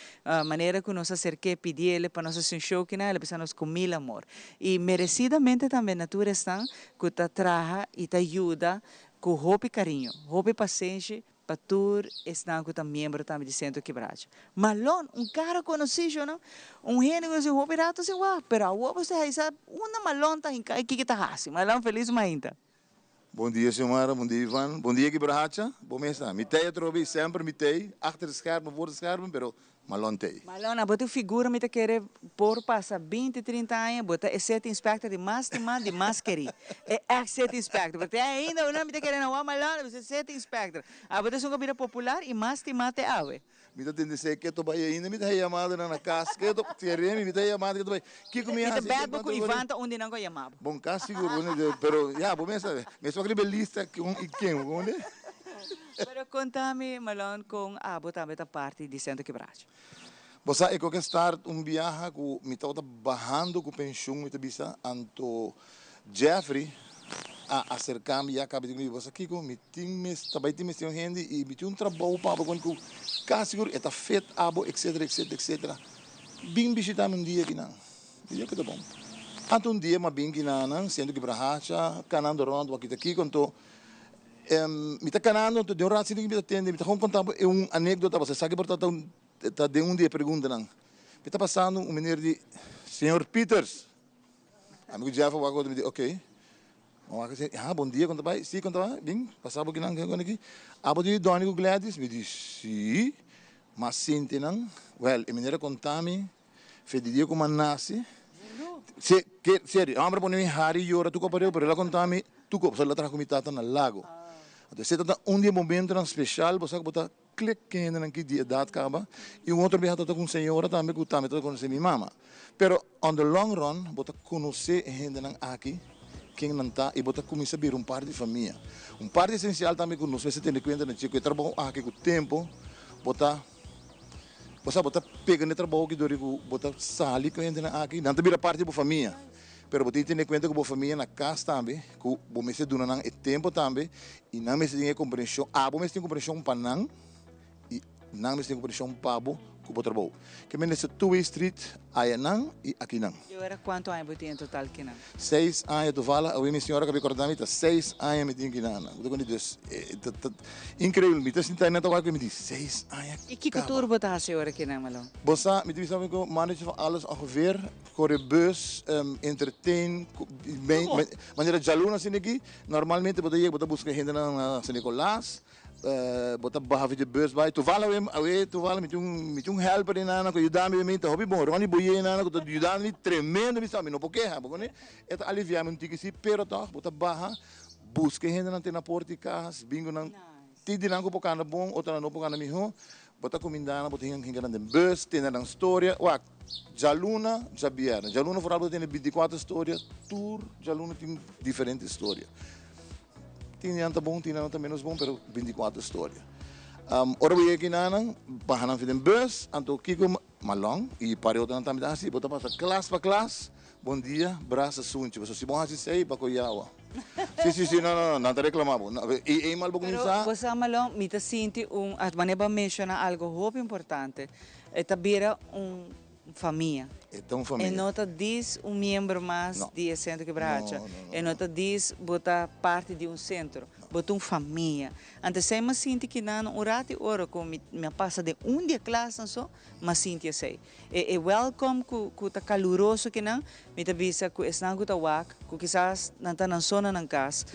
maneira que nos acerquei pedir ele para nós um show que na ele pensamos com mil amor e merecidamente também na tour estão que traga e ajuda com hope carinho hope paciência para tour estão com membro também de Centro Quebrahacha. Malon, cara conhecido, não? Gênio que se houve rato se vá, pero a você sabe, uma malon tá em cá que está assim. Malon feliz ainda. Bom dia, Silmara. Bom dia, Ivan. Bom dia, Quebrahacha. Bom mês. Mitei trobe sempre mitei, achter schermen, voor schermen, pero malon tei. Malon, a botar figura me querer por passar 20, 30 anos, botar exceto inspector de mais querer. É exceto inspector, porque ainda não me querer não, malon, você exceto inspector. A botar sua comida popular e mais te ave. Mita tende se que to vai ainda mita chamada na casa que to terem mita chamada que to vai que comia assim mita bad com Ivan tá onde não go chamava bom caso seguro né pero já bom mensa me só aquele lista que e quem né pero contame malon com a botar beta parte de Centro Quebrahacha. Você é que start viaje com mita tá bajando com pensão mita bisa anto Jeffrey a acercar-me e acabei de você aqui com me times também times tem gente e me tinha trabalho para quando cá seguro está feito abo etc bem visitar dia aqui não dia que tá bom anto dia mas bem que não sendo que Quebrahacha canando rondo aqui quanto me tá canando de um rato me tá tendo me tá contar anedota você sabe por tá de dia pergunta não me tá passando menino de senhor Peters amigo Jeff o agora me diz ok bom dia, quando vai? Sim, quando vai? Bem, passava aqui aqui. Abo de Doni Gladys, me disse, sim, mas sente não. Well, a maneira contame, fedidia como nasce. Sério, a ambra põe em Harry e ora tu copareu, pero ela contame, tu copa, só ela traz comitata no lago. Então, se tá dia momento especial, você botar clique ainda naquele dia data acaba e outro dia tá com senhora também que também tá com minha mama. Pero on the long run, botar conhecer ainda não aqui. Quem não está e botar começa a vir parte de família. Parte essencial também que você tem em conta, que o trabalho aqui com o tempo, botar pega no trabalho que dori botar sali que ainda aqui, não também parte da família. Pero botar tem em conta que a família na casa também, que você se dona não é tempo também e não me tem compreensão, você tem compreensão para não e não me tem compreensão para o trabalho. Que me nesse two-way street, aí não e aqui não. E agora quanto anos você tem em total aqui não? 6 anos tu fala, a minha senhora que me acordava, 6 anos me tem aqui não. Incrível, me tem sentido na tua que me diz 6 anos. E que cultura você faz agora aqui não, Malon? Você me diz que eu manejo alles ongeveer, corre bus, entertain, maneira de aluno assim aqui. Normalmente você busca gente na São Nicolás. Botar barra de bus vai tu vala me um helper na que ajuda me tá hobby bom Rony boie na que ajuda me tremendo me sabe não porque porque é aliviar me tique se pero tá botar barra busca gente na porta de casa bingo não tidi não porque bom outra não porque na miho bota comindana, bota hingan de bus, tem na história, uak, jaluna, jabiana. Jaluna vooral tem 24 histórias, tour, jaluna tem diferente história. Tem anta bom, tem anta menos bom, pero 24 histórias. Ora we aqui nanang, bahanan fiden bus, anto kiko malong, e pareu tan tamit assim, bota passa classe para classe. Bom dia, braça sunti, você se bom assim sei, bacoyawa. Sim, não te reclamamos. E mal vou começar. Você amalão, me te sente at maneba menciona algo muito importante. É tabira família. Então família. E nota diz membro mais de centro quebracha. E nota diz bota parte de centro. Bota família. Antes sei mas sinto que não urate ora com me passa de dia classe só, mas sinto sei. E welcome ku ta caloroso que não, me te visa ku esnago ta wak, ku quizás não ta não sona nan cas.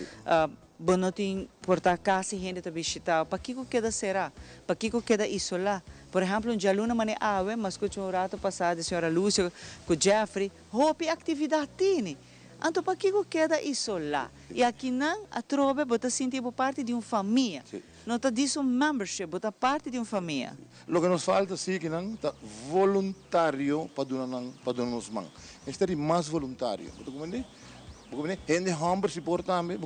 Bonotin portar casa e gente te visitar. Para que queda será? Para que queda isolar? Por exemplo, já aluna mane awe, mas que um rato passado a senhora Lúcia com Jeffrey, hope atividade tine. Então, para que queda isolar? E aqui não, a trova, bota sentir parte de família. Não está disso membership, bota parte de família. O que nos falta, sim, que não, tá voluntário para donar nos mãos. Este é mais voluntário. Gente humble se por também,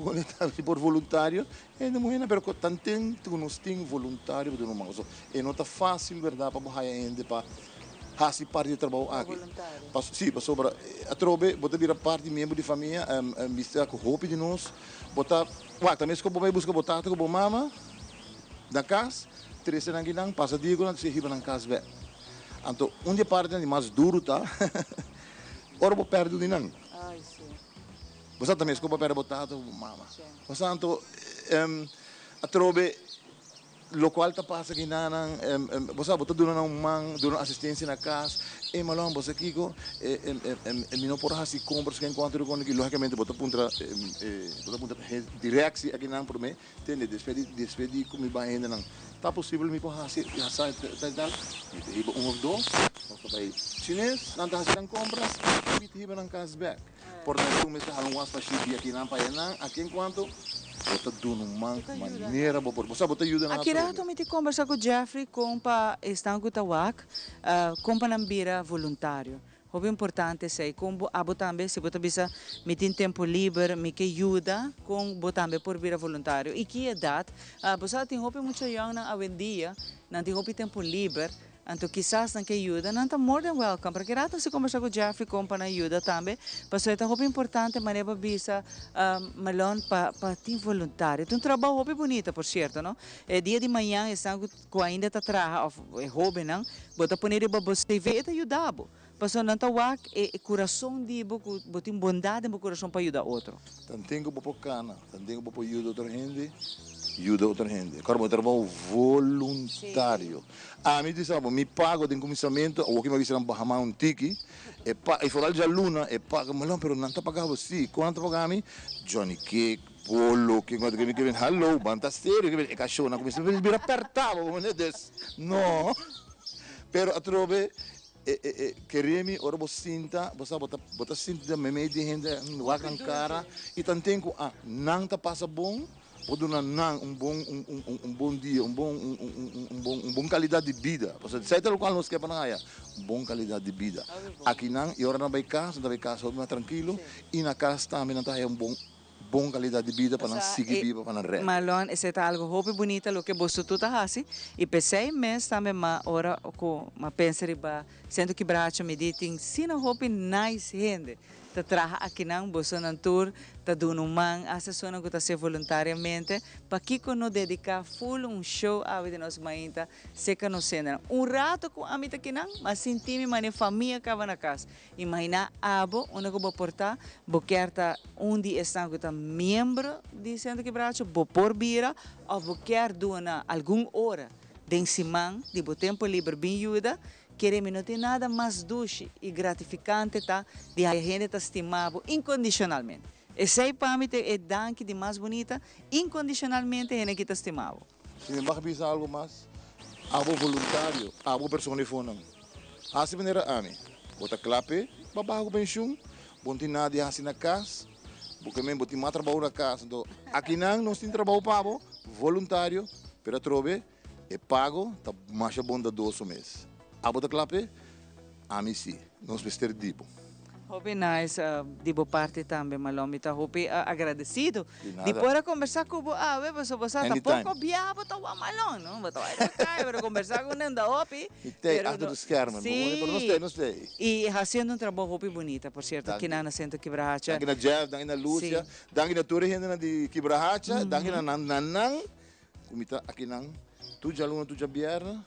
se por voluntário, é de mulher, pero tanto que nós temos voluntário para donar mãos. E não está fácil, verdade, para borrar gente para fazer parte do trabalho aqui. Sim, para sobra. A trove, bota vir a parte membro de família, mistura com roupa de nós, bota, também se eu vou buscar batata com mama da casa, três anos não passa dia quando se riba na casa. Então, dia parte é mais duro, tá? Ora vou perder de não. Você também escuta para botar o mama. Você então a trobe local tá passa aqui na você botar dona dona assistência na casa e malão você aqui go me não por assim compras que encontro com que logicamente botar punta direct aqui na por mim tem despedi como vai ainda não tá possível me por assim já sai tal e ou dois você vai chinês não tá fazendo compras me tiba na casa back portanto começa a luas para chegar aqui na paena aqui enquanto bota dono maneira boa você bota ajuda na aqui rato me te conversar com Jeffrey com pa estão com tawak com pa nambira voluntário. O importante é como a botambe se bota bisa me tem tempo livre me que ajuda com botambe por vir voluntário e que idade você tem roupa muito young na avendia não tem roupa tempo livre. Então, quizás não que ajuda, não está more than welcome. Porque rato se conversar com o Jeffrey com para ajuda também. Mas é muito importante, maneira bisa malon para ter voluntário. É um trabalho muito bonito, por certo, não? É dia de manhã, estão com ainda está trabalhando, é hobby, não? Bota por ele para você ver e ajudar. Passou não está wak e coração de botar bondade no coração para ajudar outro. Tanto para cana, tanto para ajudar outra gente. Ajuda outra gente. Agora, eu trabalho voluntário. A mim diz, me pago de comissamento, ou que me dizem, barramar tiki, e falar de aluna, e paga, mas não, não está pagando assim. Quanto paga a mim? Johnny Cake, Polo, que vem, hello, banta sério, que vem, cachorro, na comissão, vem apertado, não. Pero a trove, queremos, ora você sinta, você sinta, me meio de gente, wakan cara, e tanto, não está passa bom, pode dar bom dia, bom qualidade de vida. Porque certo local nós quer para bom qualidade de vida. Aqui não, e ora não vai casa, mais tranquilo, e na casa também não está bom qualidade de vida para não seguir viva para não ré. Malon, esse é algo muito bonito o que você tudo faz. E pensei mesmo também, mas ora com uma pensa riba, sendo que braço me ditem, se não hope nice gente. Tá traha aqui não, você não tour, tá dando assessora que tá se voluntariamente, para que não dedicar full show a vida nossa mãe tá, seca no cena. Rato com a mita aqui não, mas senti-me mane família que na casa. Imagina abo, onde eu vou portar, vou querer onde estão que tá membro de Centro Quebracho, vou por bira, ou vou querer doar alguma hora de semana, de tempo livre bem ajuda. Queremos não ter nada mais doce e gratificante tá, de a gente tá estimado incondicionalmente. Esse aí para mim é danke de mais bonita, incondicionalmente a gente está estimado. Se me vai pensar algo mais, abo voluntário, abo pessoa de fone. Assim maneira a mim, bota clape, babago pensão, bom tem nada assim na casa, porque mesmo botar mais trabalho na casa. Então, aqui não temos trabalho para voluntário, pero trove E pago, tá mais bondadoso mês. A bota clape, a mim sim, nós vamos dibo. Hope nice, dibo parte também, Malom, tá hope agradecido. nada. Depois conversar com o você tá Anytime. pouco biabo, tá o Malom, não? Você vai conversar com ele da hope. E tem, a dos esquermas, não sei. E fazendo um trabalho hope bonita, por certo, aqui na Centro Quebrahacha. Daqui na Jeff, daqui na Lúcia, daqui na Torre, de Quebrahacha, daqui na Nanang, kumita aqui na tu já luna, tu já bierna.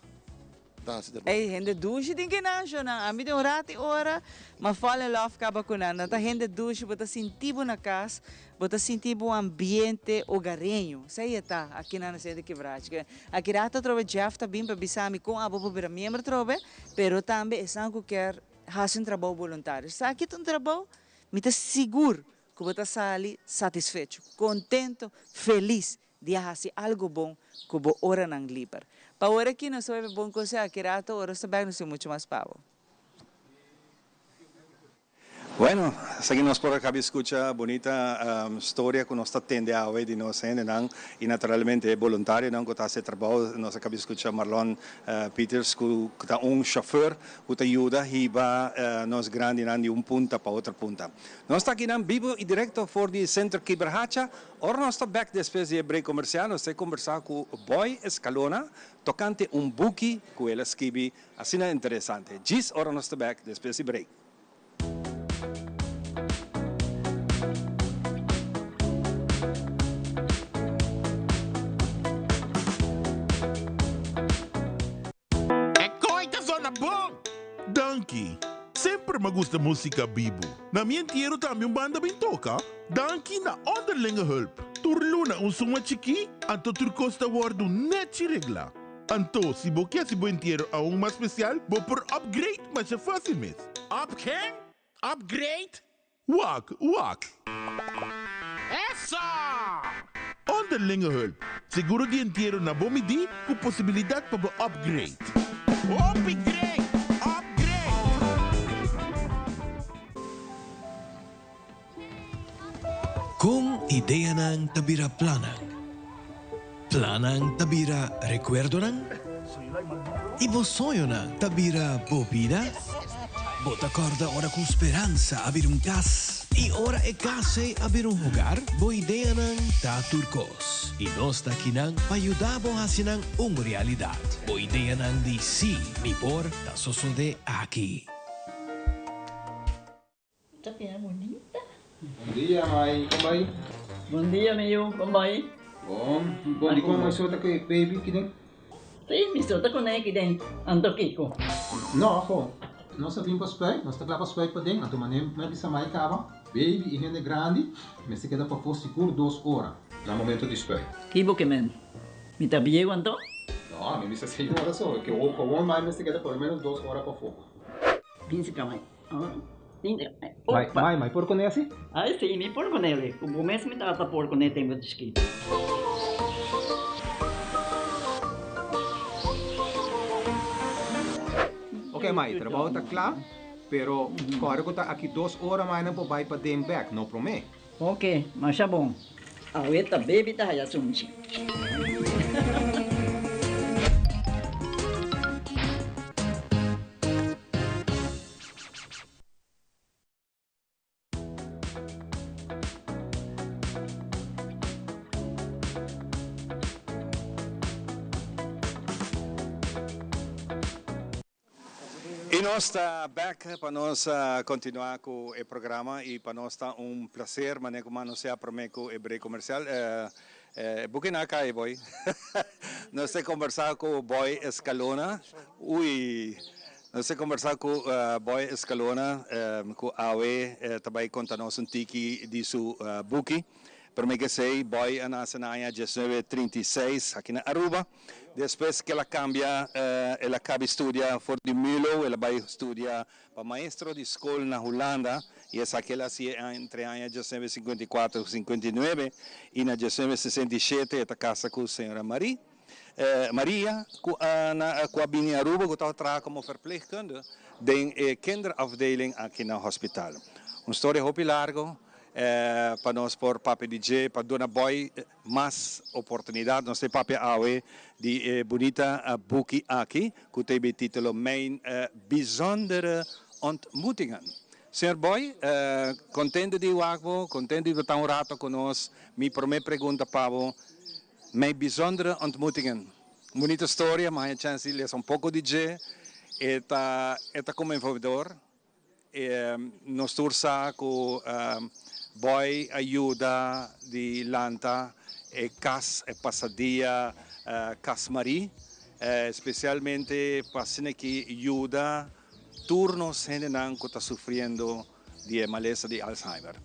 Ei, gente douche din kinasyo na ami din orati ora ma fall in love ka ba kunan na gente douche bota sentibo na casa bota sentibo ambiente hogareño sei tá aqui na Centro Quebrahacha aqui rata trove Jeff tá bem para bisami com abo para membro trove pero também estão que quer fazer trabalho voluntário sa aqui um trabalho me tá seguro que bota sali satisfeito contento feliz de fazer algo bom que bo ora nang liber. Para ahora aqui não soube bom coisa, que rato ora saber não sei muito mais pavo. Bueno, seguimos por acá, escucha bonita historia que nos atende a hoy de nos y naturalmente voluntario, ¿no? Que hace trabajo, nos acaba de escuchar Marlon Peters, que está un chofer que te ayuda y va nos grande de un punta para otra punta. Nos está aquí en vivo y directo por el Centro Quebrahacha, ahora nos está back después de break comercial, nos está conversando con Boy Escalona, tocante un buki que él escribe, así es interesante. Gis, ahora nos está back después de break. Danke. Sempre me gusta música bibo. Na minha inteiro também banda bem toca. Danke na onderlinge hulp. Turluna suma chiki, anto turcosta wardu net regla. Anto, se bo quer se bo inteiro a mais especial, bo por upgrade, mas é fácil mesmo. Up quem? Upgrade? Wak. Essa! Onderlinge hulp. Seguro de inteiro na bomidi, com possibilidade para bo upgrade. Upgrade! Kung ideya ng tabira planang, planang tabira recuerdo ng, ibosoyo ng tabira bobida, bota corda ora com esperança abrir cas, e ora e case abrir hogar, bo ideya ng taturcos, e nós daqui ng payudabo hasinang realidad, bo ideya ng di si, ni por, ta sosode aqui. Tapia bonita. Bom dia, mãe. Como vai? Bom dia, meu. Como vai? Bom. Bom dia, como vai que baby que tem? Sim, me solta com ele que tem. Ando Kiko. Não, pô. Nós sabemos para spray. Nós estamos lá para spray para dentro. Então, mané, me bisa mai cava. Baby e gente grande. Mas se queda para for seguro 2 horas. No momento de spray. Kibo que men. Me tá bem quanto? Não, me bisa 6 horas só. Que o com mais se queda por menos 2 horas para fogo. Pince camai. Mãe, por com esse? Ah, sim, me por com ele. O começo me trata por com ele, tenho escrito. Ok, mãe, trabalho está claro, pero claro que está aqui 2 horas mais não pode para dem back, não promete. Ok, mas é bom. A outra baby tá aí assunto. E nós está back para nós continuar com o programa e para nós está prazer, mas como nós se apromete com o break comercial. Bukin na kay boy. Nós se conversar com o Boy Escalona. Nós se conversar com o Boy Escalona, com Awe, também conta-nos tiki de su buki. Para mim que sei, Boy na Sanaya 1936 aqui na Aruba. Depois que ela cambia, ela acaba estudar for de Milo, ela vai estudar para maestro de escola na Holanda, e essa que ela hacía entre anos 1954 e 59, e na 1967 ela casa com a senhora Maria, com a Bini Aruba, que estava trabalhando como verpleegkundige, de kinderafdeling aqui no hospital. Uma história muito larga. para nós por Papi DJ, para Dona Boy mais oportunidade. Nós temos Papi Awe de bonita boekie aqui, que tem o título Mijn bijzondere ontmoetingen. Senhor Boy, contente de Wagbo, contente de estar um rato conosco. Minha primeira pergunta para você, Mijn bijzondere ontmoetingen. Bonita história, mas a chance de ler pouco DJ. Eta como envolvedor. Nós torçamos com Boy ajuda de Lanta, Cas Passadia, Cas Marie, especialmente para que ajuda turnos gente que está sofrendo de maleza de Alzheimer.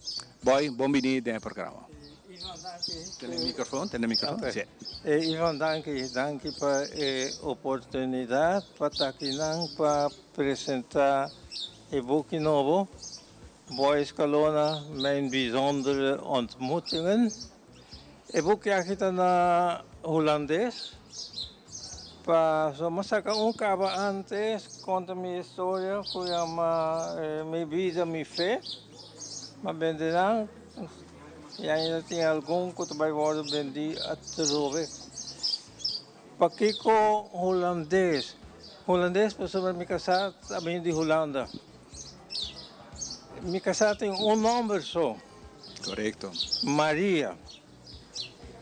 Boy, bem-vindo ao programa. Tem o microfone? Okay. Sim. Ivan, danke para a oportunidade para estar aqui para apresentar o boek novo, Boy Scalona, Mijn bijzondere ontmoetingen. O boek está na holandês. So, masaka cava antes, conta minha história, foi minha vida, minha fé. Mas bendição. E ainda tem algum que vai worden bendito a trove. Pakiko holandês. Holandês, pessoa me casar, também de Holanda. Me casar tem nome só. Correto. Maria.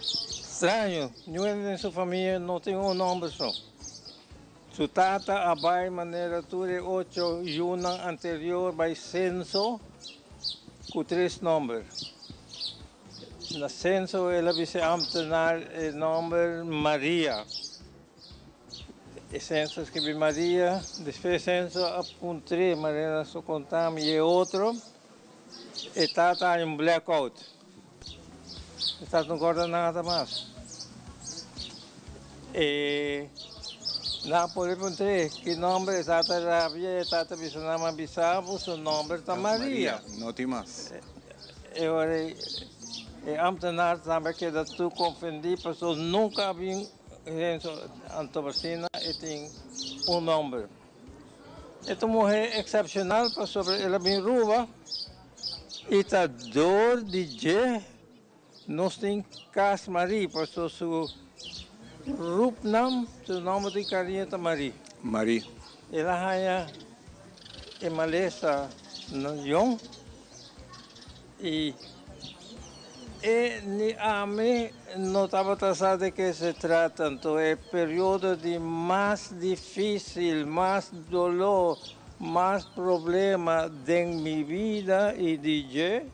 Estranho, ninguém em sua família não tem nome só. Su tata, abai, maneira tudo, 8 junho anterior, vai censo, com 3 nomes. Na censo, ela vai ser ambtenaar, o nome Maria. O censo escreve Maria, depois censo apontei, Maria só contamos, e outro, e tata em blackout. Está não guarda nada mais. E na polícia, que nome é Tata Rabia, Tata Bisonama Bisabo, seu nome é Maria. Não tem mais. Eu ambtenaar também que da tu confundi, pessoas nunca haviam antobacina e tem nome. Esta mulher excepcional, sobre ela bem ruba, e tá dor de je, nós tem Cas Marie, pastor su Roepnaam, seu nome de carinha é Marie. Marie. Ela hanya malesa na jong e ni a mim não estava traçado de que se trata, então é período de mais difícil, mais dolor, mais problema de minha vida e de je,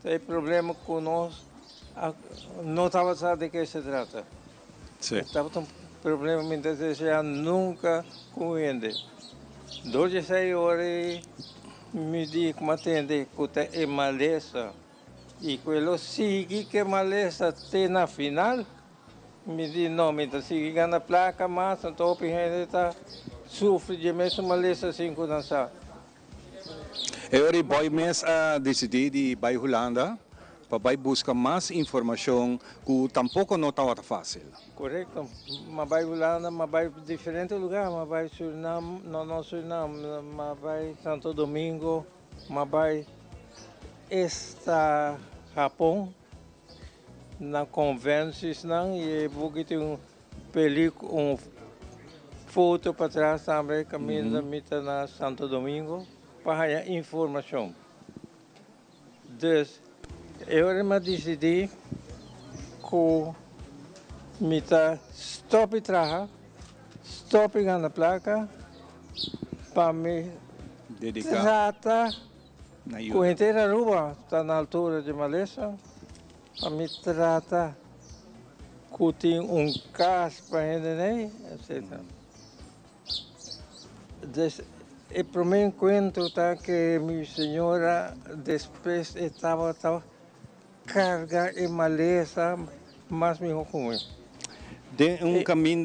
tem problema conosco, não estava traçado de que se trata. Sim. Estava um problema muitas vezes nunca compreende. 12 horas me diz como atende que é maleza e quando sigue que maleza tem na final me diz não, então sigue ganha placa mas então o gente está sofre de mesmo maleza sem dançar. Eu boy mês a decidir de ir para Holanda para buscar mais informação que tampouco não estava fácil. Correto, mas vai Holanda, mas vai diferente lugar, mas vai Suriname, não Suriname, mas vai Santo Domingo, mas vai Japão, na convenção e porque tem película, foto para trás também, caminho da na Santo Domingo, para a informação. Então, eu me decidi que me stop trabalhar, stop ganhar placa, para me dedicar tratar com a inteira rua, está na altura de maleza, para me tratar que tem caso para gente, etc. E para mim encontro que minha senhora depois estava carga e maleza, mas me ruim. De caminho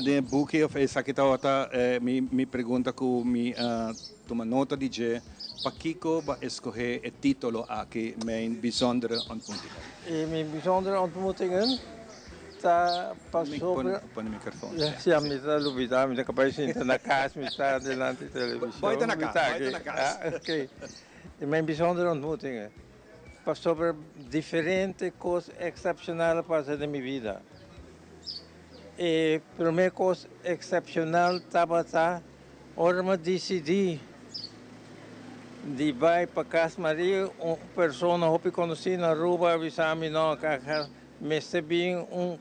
de book of essa que está me pergunta que me toma nota de je para Kiko vai escolher o título aqui Mijn bijzondere ontmoetingen. E mijn bijzondere ontmoetingen está passou põe o microfone. Sim, me está duvidando, me está capaz de entrar na casa, me está delante da televisão. Vai na casa. Ok. E mijn bijzondere ontmoetingen. sobre diferentes cosas excepcionales para de mi vida. Primeira coisa excepcional estava hora me decidi de vai para Casa Maria, uma pessoa que conheci na rua avisar-me não que me recebi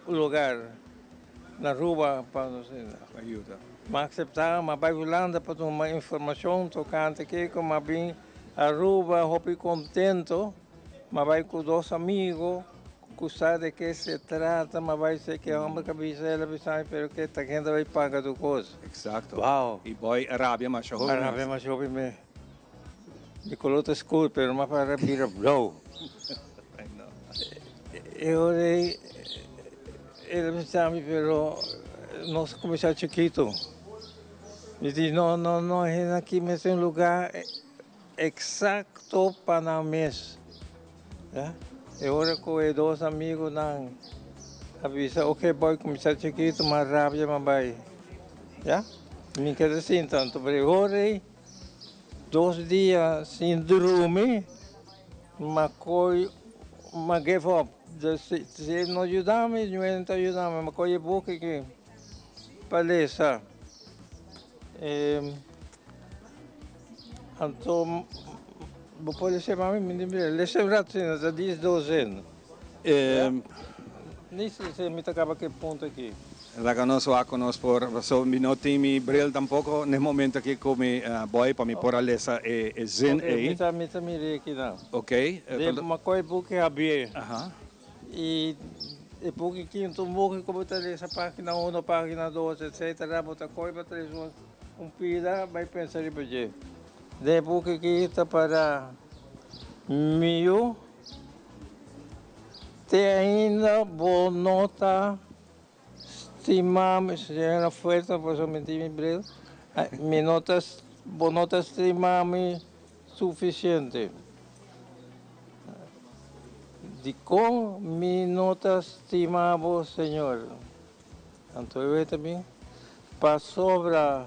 lugar na rua para ajuda. Mas aceitar, mas vai Holanda para ter uma informação tocante que como bem a rua, hopi contento, mas vai com dois amigos. Sabe de que se trata, mas vai ser que a uma cabeça ela vai pero que a gente vai pagar do coisa. Exato. Uau. E boy, Arábia mais jovem. Arábia mais jovem me. Me colocou escuro, pero mas para vir blow. Eu ele me chama, pero nós começar chiquito. E diz não, é aqui mas é um lugar exato para mês. Yeah? Agora com os dois amigos não avisa, ok, boy, começar chiquito, mas rápido, mas vai. Já? Me quer assim, tanto, mas agora, 2 dias sem dormir, mas give up. Se ele não ajudar, não está ajudando, mas coi boca que palestra. Então, pode ser para mim, deixa-me ver, 10, 12 anos. Nisso, se me acaba que ponto aqui. La conozco a por so mi no timi bril tampoco nel momento che come boy para mi por alesa e zen e mi mire aqui não. Ok. Uma coisa porque abrir. Aha. E porque que então morre como tá essa página 1, página 2, etc. Bota coisa para pida vai pensar em budget. Depois que está para mil, tem ainda boa nota, estimamos, se era forte, por isso mentir em breve, boa nota estimamos suficiente. De com minha nota estimamos, Senhor. Então eu também para sobra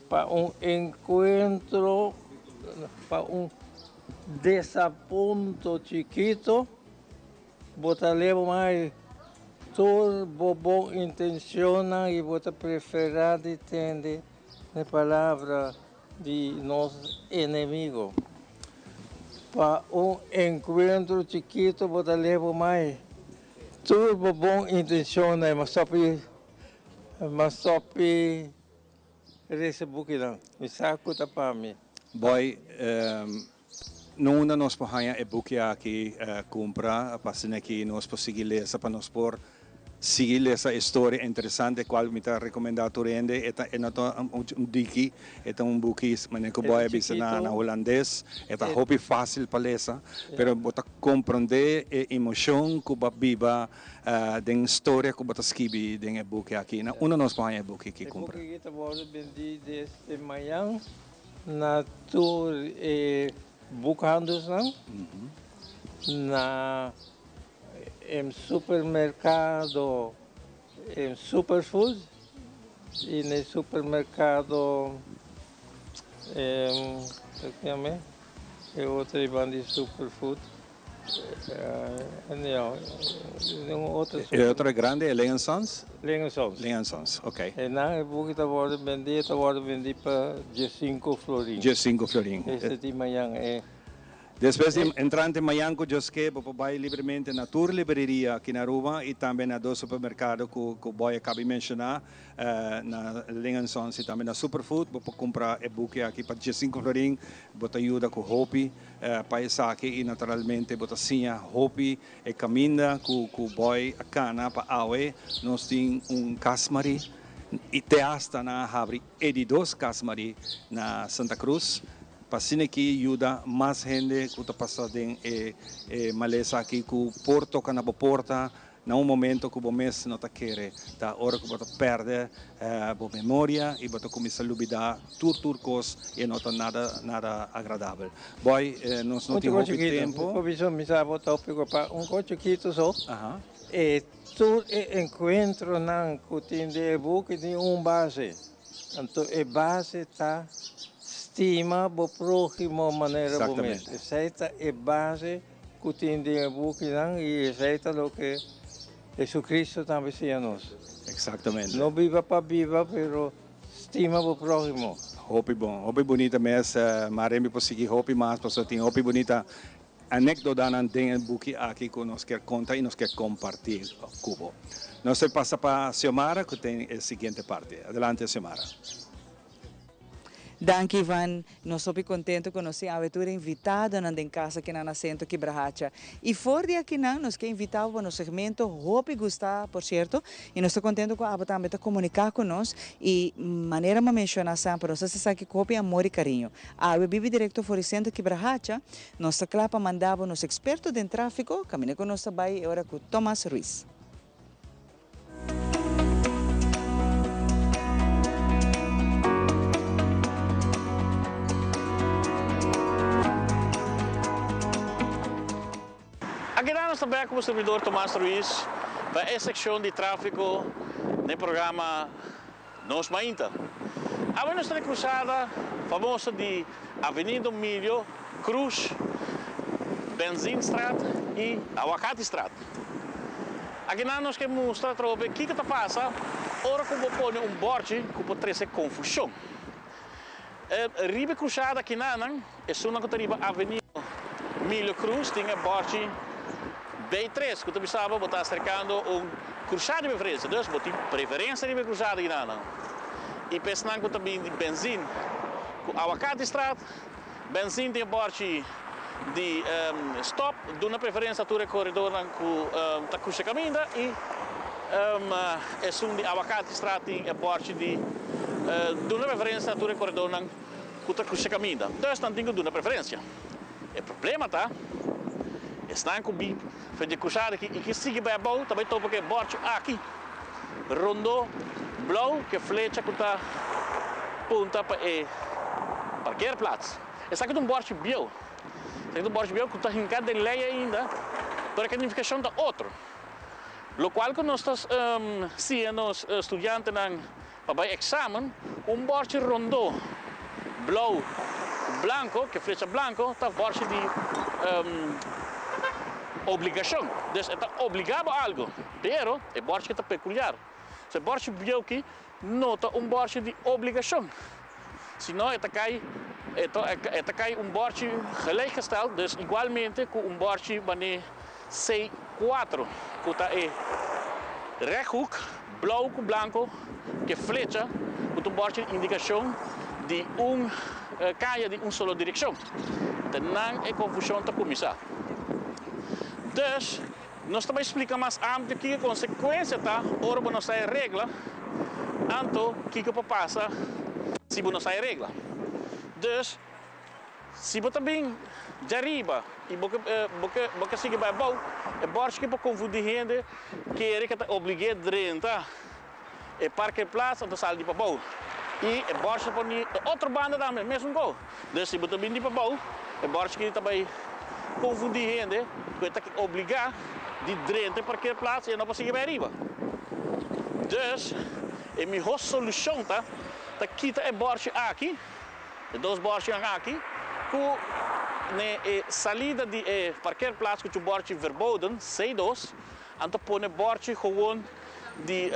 para encontro, para desaponto chiquito, bota leva mais todo bom intenciona e bota preferar de entender a palavra de nosso inimigo. Para encontro chiquito, bota leva mais todo bom intenciona, mas só esse book não, me saco tá para mim. Boy, nuna nós pohanya e book aqui compra, passando aqui nós conseguir ler para nós por seguir essa história interessante qual me está recomendado rende é diki é book mas que boy bisa na holandês é hobby fácil para ler pero bota compreender a emoção que viva den história que bota escrever den book aqui na uma nós pohanya book aqui compra. Book kita boleh bendi deste manhã na tour bookhandels não na supermercado, superfood e no supermercado é outra banda de superfood. Outra grande é Leon Sons? Leon Sons. Leon Sons, ok. E não, é porque está vendido para 5 florins. 5 florins. Este de manhã é. Depois de entrar em manhã, eu que vai livremente na tour livraria aqui na Rua e também na do supermercado que o boy acabei de mencionar, na Lingensons e também na Superfood, vou comprar e-book aqui para 5 florins, vou ajuda com Hopi, para isso aqui e naturalmente vou assim Hopi e caminha com o boy a cana para awe, nós temos casmari e teasta na Havri e de 2 casmari na Santa Cruz. Pasine que ajuda mais gente que está passando maleza aqui que porto que na porta na momento que o mês não está querendo da hora que você perde a memória e você começa a duvidar turcos e não está nada agradável. Boy, nós não temos muito tempo. Chiquito só. E tu encontro não que tem de book de base. Então a base está estima o próximo maneira momento. Essa é base kutindi buki nang y aceita lo que Jesucristo también sea nos. Exactamente. No viva para viva, pero estima o próximo. Hopi bom, hopi bonita mes, maremi po sigi hopi mas, paso ting hopi bonita anekdota nan dingen buki aqui que nos quer contar e nos quer compartir cubo. Nós passa para Xiomara que tem a seguinte parte. Adelante, Xiomara. Danke, Ivan. Nós somos contentes com nossa aventura invitada na casa aqui na Nascento Quebrahacha. E fora de aqui, nós que invitamos no segmento Hope Gustar, por certo. E nós estamos contentes com a Aba também comunicar com nós. E maneira de mencionar sempre, nós sabemos que Hope é amor e carinho. A Aba vive direto fora Centro Quebrahacha. Nós clapa mandava nos expertos em tráfico. Caminha com nós também agora com Tomás Ruiz. Aqui nós também como servidor Tomás Ruiz para a secção de tráfego no programa Nos Mainta. A nossa cruzada famosa de Avenida Milho, Cruz, Benzinstraat e Awakatistraat. Aqui nós queremos mostrar o que está passando, ora como põe borde que pode trazer confusão. Ribe cruzada aqui na é uma que riba Avenida Milho Cruz, tem borde B3, que tu sabe, você está cercando cruzada de preferência, então você tem preferência de cruzada aqui na. E pensando que também de benzina, com Awakatistraat, benzina tem borde de stop, de uma preferência do corredor com a Cuxa Caminda e é de Awakatistraat tem a borde de uma preferência do corredor com a Cuxa Caminda. Então, não tem uma preferência. O problema tá, estão com bip, fez cruzada aqui e que sigue bem bom, também topa que borde aqui, rondo, blauw, que flecha com a ponta para o parkeerplaats. Está aqui borde bio. Tem um borde bio que está hincado de lei ainda para a identificação da outro. Lo qual que nós estamos sendo estudantes para o exame, borde rondo, blauw, branco, que flecha branco, está borde de obrigação. Dus está obrigado a algo, pero é borde que está peculiar. Se borde bio aqui, não está borde de obrigação. Senão está cai borde gelijkgesteld, dus igualmente com borde wanneer C4, que está rechthoek, blauw com branco, que flecha, com borde de indicação de caia de solo direção. Então não é confusão para começar. Dus, nós também explicamos mais amplo que a consequência está, ora não sai regra, então que passa se não sai regra. Dus, se você também derriba e você sigue bem bom, é bom que para confundir gente que é obrigado a rentar e parkeerplaats então sai de para bom. E é bom para outra banda também, mesmo gol. Dus, se você também de para bom, é bom que também confundir gente que é obrigado de rentar parkeerplaats e não para seguir bem arriba. Dus, a minha solução tá quita é bom aqui. Dois bordes aqui, com a saída de parkeerplaats que o borde verboden, C2, então põe borde gewoon de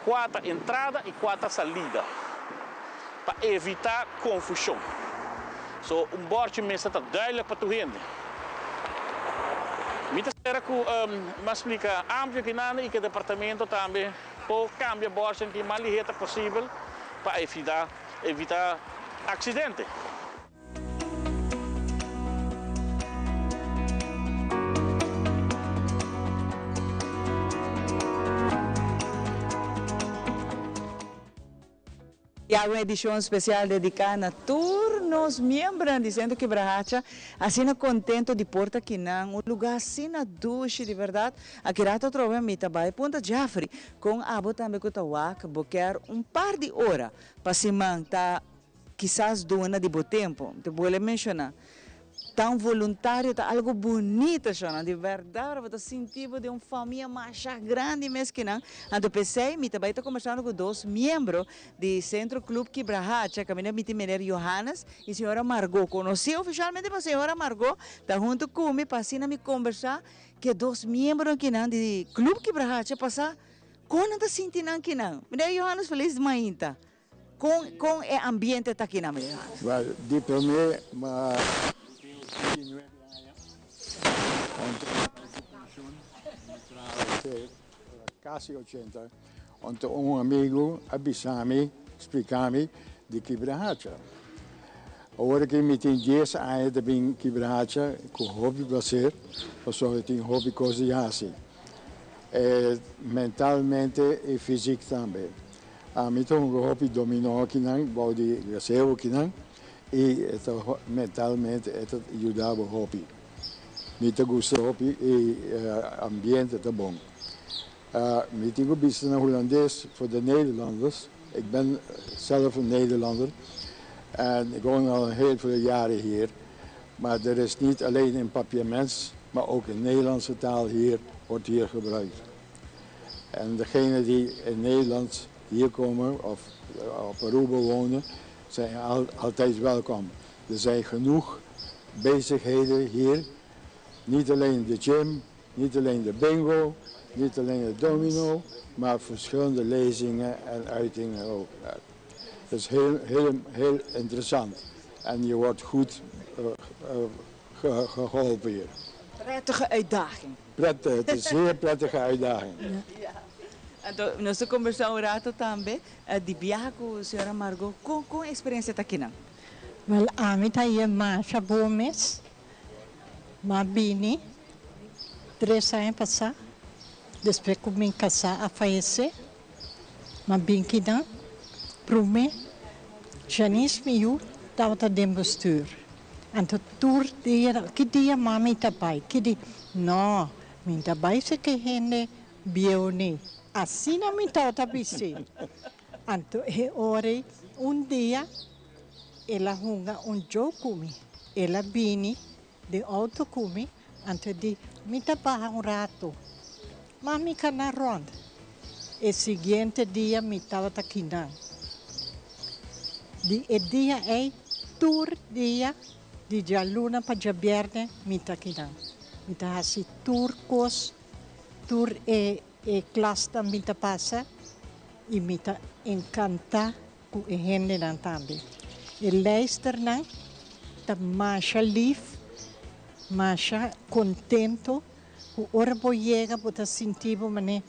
4 entrada e 4 saída, para evitar confusão. So, borde mesmo está duidelijk para tu gente. Me espera que me explica amplo que nada e que o departamento também pode cambiar borde que mais ligeiro possível para evitar accidente. E há uma edição especial dedicada a todos os membros de Centro Quebrahacha, assim contente de porta aqui um lugar assim na duche de verdade. Aqui rato trova me trabalho Ponta Jafre com a também com o boquer par de horas para se manter quizás dona de bom tempo. Te vou mencionar. tão voluntário, tá algo bonito, Shona, de verdade, você sentiu de uma família mais grande mesmo que não. Então pensei, me também estou conversando com dois membros do Centro Clube Quibrahacha, que me mulher Johannes e a senhora Margot. Conheci oficialmente a senhora Margot, está junto comigo, para me conversar, que dois membros aqui não, do Clube Quibrahacha, passar, como está sentindo aqui não? Mulher Johannes, feliz de manhã, com o ambiente está aqui não, mulher Johannes? De primeiro, mas quase 80, onde amigo avisou-me, explicou-me de Quibrahacha. Agora que me tem 10 anos de bem Quibrahacha, com hobby prazer, eu tenho hobby coisa assim. Mentalmente e físico também. A mim tem um hobby dominó aqui não, body reserva aqui não, e mentalmente ajudava o hobby. Me gusta o hobby e ambiente é bom. Ik ben bezig naar Hollandees voor de Nederlanders. Ik ben zelf een Nederlander en ik woon al heel veel jaren hier. Maar er is niet alleen in papiaments, maar ook in Nederlandse taal hier, wordt hier gebruikt. En degenen die in Nederland hier komen of op Aruba wonen, zijn altijd welkom. Er zijn genoeg bezigheden hier. Niet alleen de gym, niet alleen de bingo. Niet alleen het domino, maar verschillende lezingen en uitingen ook. Dat is heel interessant. En je wordt goed geholpen hier. Prettige uitdaging. Prettig, het is een zeer prettige uitdaging. Ja. Então, nós conversamos um rato também de viagem com a senhora Margot. Com a experiência aqui não? Well, a está aí Masha Gomes, Mabini, 3 anos passados. Depois que me casar a falecer, mas bem que não, para mim, Janice me estava dentro do bestuur. Então, que dia mami tabai, que dia, não, me tabai se que gente bione, assim não me estava pensando. Então, ora, dia, ela hunga jogo comigo, ela vini de auto comigo, então de me tabai rato. Mami ka na ronda. E seguinte dia me estava aqui não. E dia é tour dia de jaluna para jabierne me está aqui não. Me está assim tour cos, tour classe também está passa e me está encanta com a gente não também. E luister não, está mais lief, mais contento. O orbo chega para sentir mané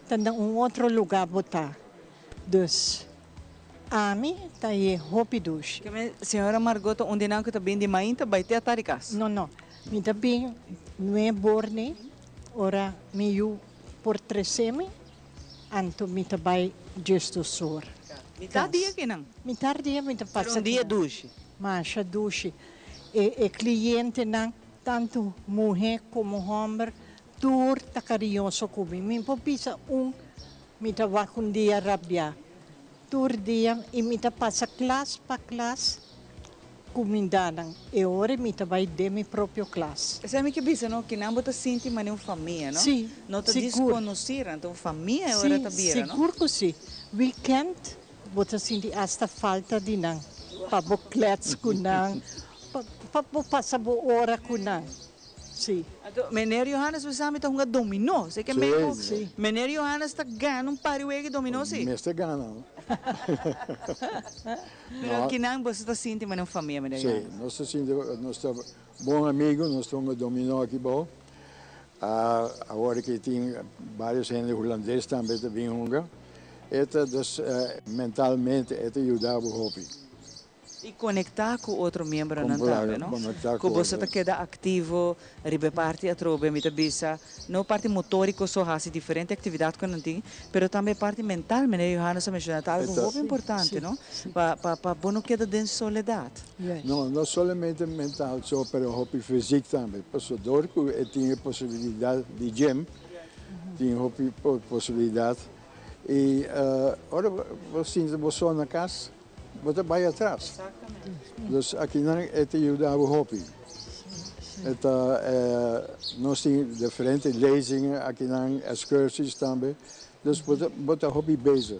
tanda outro lugar botar. Dus a mim tá aí hobby dos. Que a senhora Margot onde não que tá bem de manhã tá vai ter a taricas? Não. Me tá bem não é borne. Ora meio por 3 anto me tá vai gesto sor. Mitad dia que não? Mitad dia me tá passa. Dia duche. Mas duche. E cliente não tanto mulher como homem, tudo está carinhoso comigo. Me pisa me estava com dia rabia. Todo dia, e me passa classe para classe, comendando. E agora me vai de minha própria classe. Você me que pensa, não? Que não você sente uma família, não? Sim, não te desconhecer, então família é hora de vir, não? Seguro que sim. Weekend, você sente esta falta de não. Para bocletes com não. Para passar hora com não. Sim. Meneer Johannes, we samen toch een domino. Zeker meneer? Sim. Meneer Johannes está ganhando par de domino, sim? Meeste ganham. Pero que não você está sentindo uma família, meneer Johannes? Sim, nós sentimos, nós estamos bom amigo, nós estamos dominó aqui bom. Agora que tem vários gente holandeses também também hunga. Eta dus mentalmente eta ajudava o hobby. E conectar com outro membro não também, não? Que você está queda ativo, ribe parte a trobe, me bisa, não parte motórico só assim diferente atividade que não tem, mas também parte mental, né? Johannes mencionou algo muito importante, não? Para não queda dentro de soledade. Não somente mental, só para o hobby físico também. Passou dor que tinha possibilidade de gym, tinha hobby possibilidade e agora você só na casa. Você vai atrás. Exatamente. Dus aqui não é te ajudar o hobby. Nós temos diferentes lezingen aqui nas excursies também. Dus wordt een hobby bezig.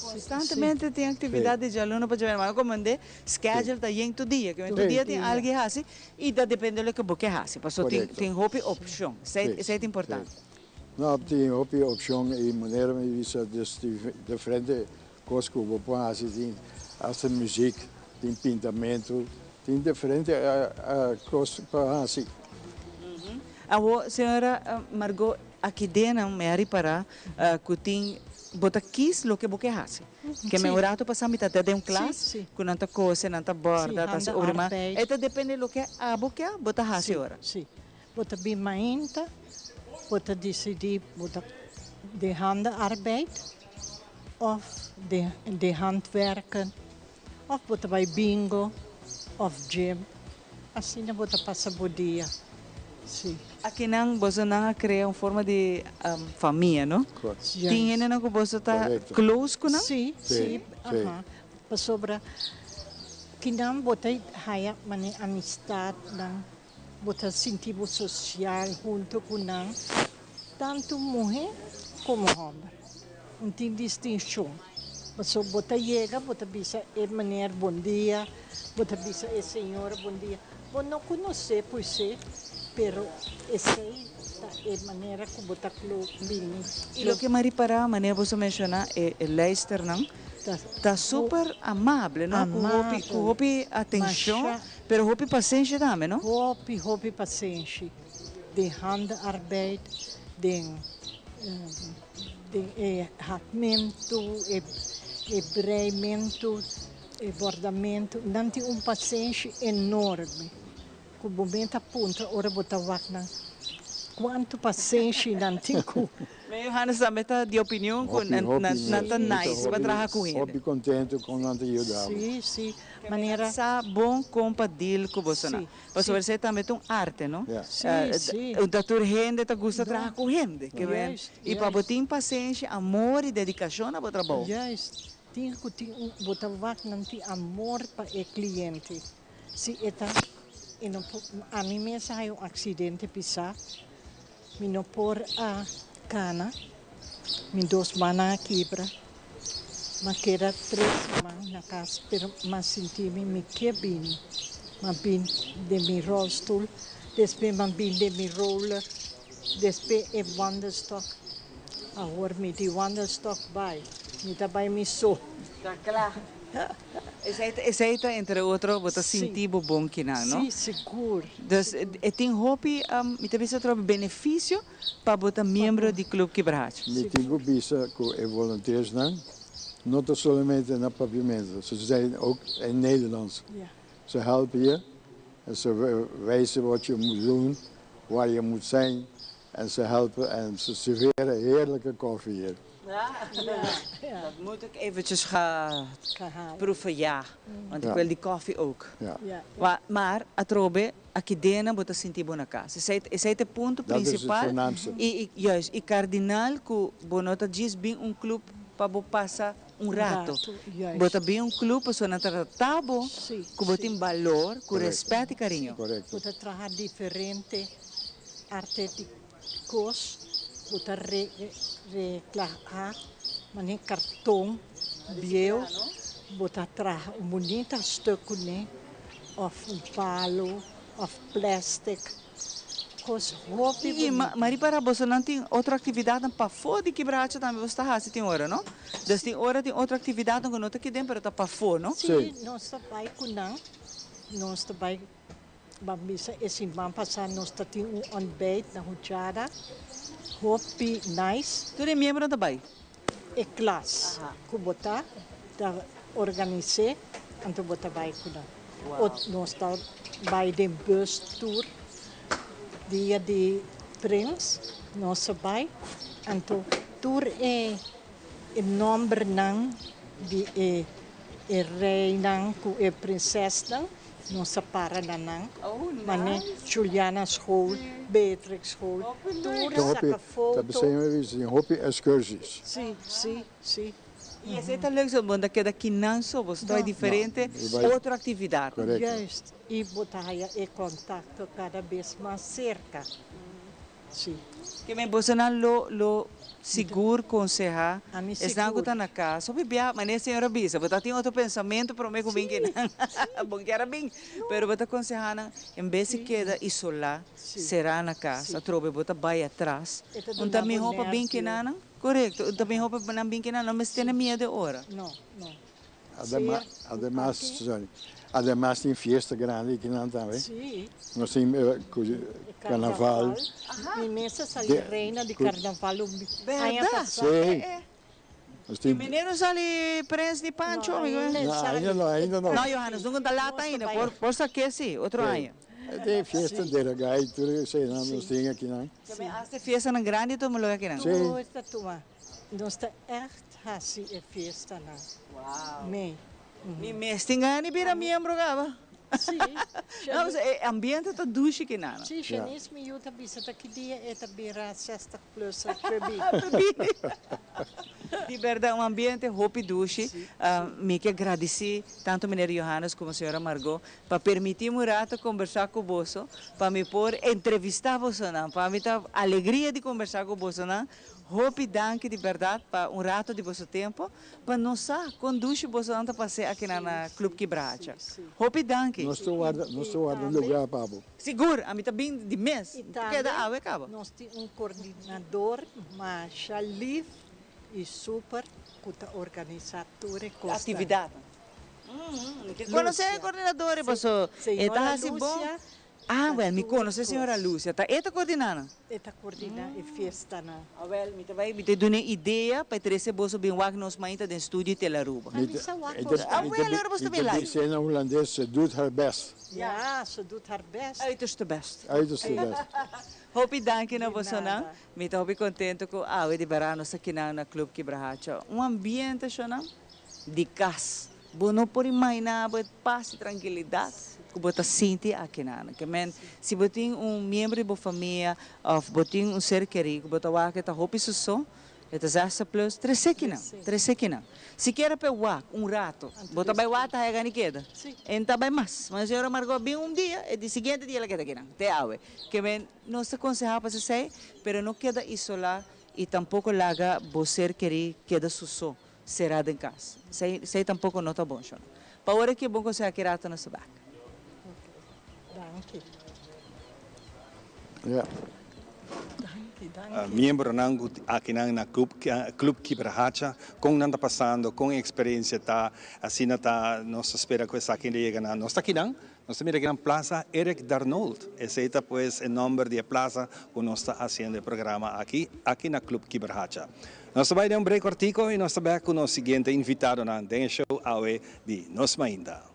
Constantemente tem atividade de aluno para ver, mas como ande schedule da gente todo dia, que todo dia tem algo assim e da depende do que você faz. Passou tem hobby opção, isso é importante. Não, tem hobby opção e maneira de visa dus diferente coisas que você pode fazer, tem as música, tem pintamento, tem diferente coisas para fazer. A senhora Margot aqui dentro me para que tem bota quis lo que você faz. Que me orato passar mitad de classe, com nanta coisa, nanta borda, tá se obrima. Isso depende do que a boca bota faz ora. Sim. Bota bem mainta, bota decidir bota de handenarbeid of de handwerken of bota bij bingo of gym. Assim não bota passa o dia. Sim. Aqui não, você não cria uma forma de família, não? Tem gente que você está close com não? Sim, sim. Para sobra, que não bota haya mane amistad não, bota sentido social junto com não, tanto mulher como homem. Não tem distinção. Mas bota chega, bota bisa maneira bom dia, bota bisa senhora bom dia. Bom não conhecer por ser. Pero essa é a maneira que você está E o que Maria para a maneira você mencionar é Leicester, não? Está super amável, não? Com hopi atenção, pero hopi paciência também, não? Hopi paciência. De handenarbeid, de hakmento, breimento, bordamento. Não tem paciência enorme. O momento aponta, ora botar vacina. Quanto paciência não tem com. Meio Hannes também está de opinião com nata nice para trabalhar com ele. Hobby contente com nata ajudar. Sim, sim. Maneira sa bom compadil com você não. Para você também tem arte, não? Sim, sim. O doutor gente está gosta de trabalhar com gente, que vem. E para botar paciência, amor e dedicação para o trabalho. Tem que botar vacina, tem amor para o cliente. Se eta a mim mesmo saiu acidente pisar, me não por a cana, me 2 manas quebra, mas que era 3 semanas na casa, mas senti-me me quebrando, mas bem de meu rolstoel, depois mas bem de meu roller, depois é wandelstock, agora me de wandelstock vai, me tá vai me só. Tá claro. Esse aí está, entre outros, você sentir bom que não? Sim, seguro. Então, tem hobby, me tem visto outro benefício para botar membro do Clube Quebracho. Me tenho visto que voluntários não somente na pavimento, ze zijn ook in Nederlands. Ze helpen je en ze wijzen wat je moet doen, waar je moet zijn en ze helpen en ze serveren heerlijke koffie hier. Dat moet ik eventjes gaan proeven, ja. Want ik wil die koffie ook. Maar, atrobe, aqui dentro você sentir boa na casa. Esse é o ponto principal. Juist, e cardinal que bonota diz bem clube para passar rato. Bota bem clube para sonar tratado, que botar valor, com respeito e carinho. Bota trabalhar diferente, artísticos. Bota reclamar, mas cartão, biel, bota trabalhar bonito stuk, né? Of palo, of plastic. Mas para você não tem outra atividade para fora de quebracha também você está fazendo tem hora, não? Então tem hora tem outra atividade que não está aqui dentro para estar para fora, não? Sim, nós trabalhamos com nós trabalhamos, babisa esse vamos passar nós temos ontbijt na Huchara. Hopi nice. Tu é membro da BAI? É classe. Que botar, da organizar, então botar BAI com nós. Nós está BAI de bus tour, dia de Prince, nossa BAI. Então tour é nome não de rei não com a princesa não. Nossa para nanang, mane Juliana School, Beatrix School, tour, saca foto. Dat zijn we hobby excursies. Sim, sim, sim. E esse é legal, so, banda que daqui não só, você é diferente, outra atividade. Justo. E botar em contato cada vez mais cerca. Sim. Que me você não lo seguro aconselhar, está que na casa, só bebia, mas nem senhora bisa, você tem outro pensamento para mim que não, bom que era bem, pero você aconselhar, em vez de queda isolar, será na casa, trove, você vai atrás, também roupa bem que não, correto, também roupa bem que não, mas tem medo de hora. Não, não. Además tem festa grande aqui não também. Sim. Nós temos carnaval. Imensa sali reina de carnaval. Verdade? Sim. O menino sali prens de Pancho, amigo? Ainda não. Não, Johannes, não está lata ainda, por saque sim, outro ano. Tem festa de regai, tudo sei não, nós temos aqui não. Também há festa na grande, todo mundo aqui não. Sim. Nós está echt assim é festa na. Uau. Me. Mi mestingani bira membro gava. Sim. Não, o ambiente está duche que não. Sim, Janice me ajuda a bisa que dia é bira 60 plus a trebi. De verdade, um ambiente roupa duche. Me que agradecer tanto o menino Johannes como a senhora Margot para permitir-me conversar com você, para me pôr entrevistar você, para me dar alegria de conversar com você, roupa danke de verdade para rato de vosso tempo, para nós conduzir você a passear aqui na Clube Quebracha. Roupa danke. Nós estamos guardando lugar, Pablo. Seguro, a mim está bem de mês. Nós temos coordenador, mas livre e super, que organiza tudo. Atividade. Conhece a coordenadora, você está assim bom? Ah, well, me conhece a senhora Lúcia. Está coordenando? Está coordenando e festa na. Ah, well, me te dou uma ideia para trazer você bem wag nos mainta do estúdio Telaruba. Ah, well, era você bem lá. Ze in Hollandees, ze doet haar best. Ja, ze doet haar best. Uiterste best. Uiterste best. Hope danke na você não. Me estou bem contente com a de verano aqui na Clube Quebracha. Ambiente de casa. Bom, não por imaginar, paz e tranquilidade. Que você sente aqui na. Se você tem membro da família, ou você tem ser querido, você vai que está roupa isso é plus 3 não. Se quer para rato, você vai lá tá ganhando queda. Então vai mais. Mas a senhora Margot bem dia, e de seguinte dia ela queda aqui não. Te ave. Que não se aconselha para se pero não queda isolar e tampouco laga você querer queda susso cerrado em casa. Sei tampouco não está bom, Shona. Para hora que é bom conseguir aqui rato na sua vaca. Danke. Ja. Membro aqui na Clube Quebracha, com nada passando, com experiência tá, assim tá, nós espera que essa aqui chega na nossa aqui não, nós também aqui na Plaza Eric Darnold, esse é pues o nome da plaza que nós está fazendo o programa aqui na Clube Quebracha. Nós vamos dar break cortico e nós vamos com o seguinte invitado na show awe de Nos Mainda.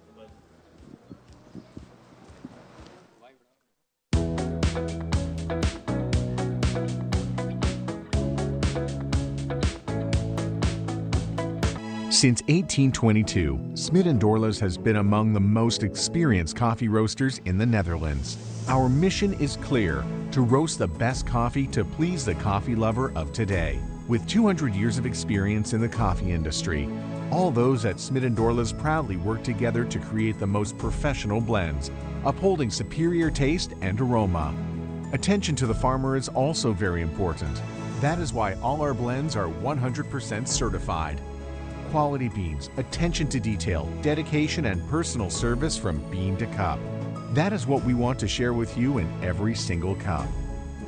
Since 1822, Smit & Dorlas has been among the most experienced coffee roasters in the Netherlands. Our mission is clear: to roast the best coffee to please the coffee lover of today. With 200 years of experience in the coffee industry, all those at Smit & Dorlas proudly work together to create the most professional blends, upholding superior taste and aroma. Attention to the farmer is also very important. That is why all our blends are 100% certified. Quality beans, attention to detail, dedication, and personal service from bean to cup. That is what we want to share with you in every single cup.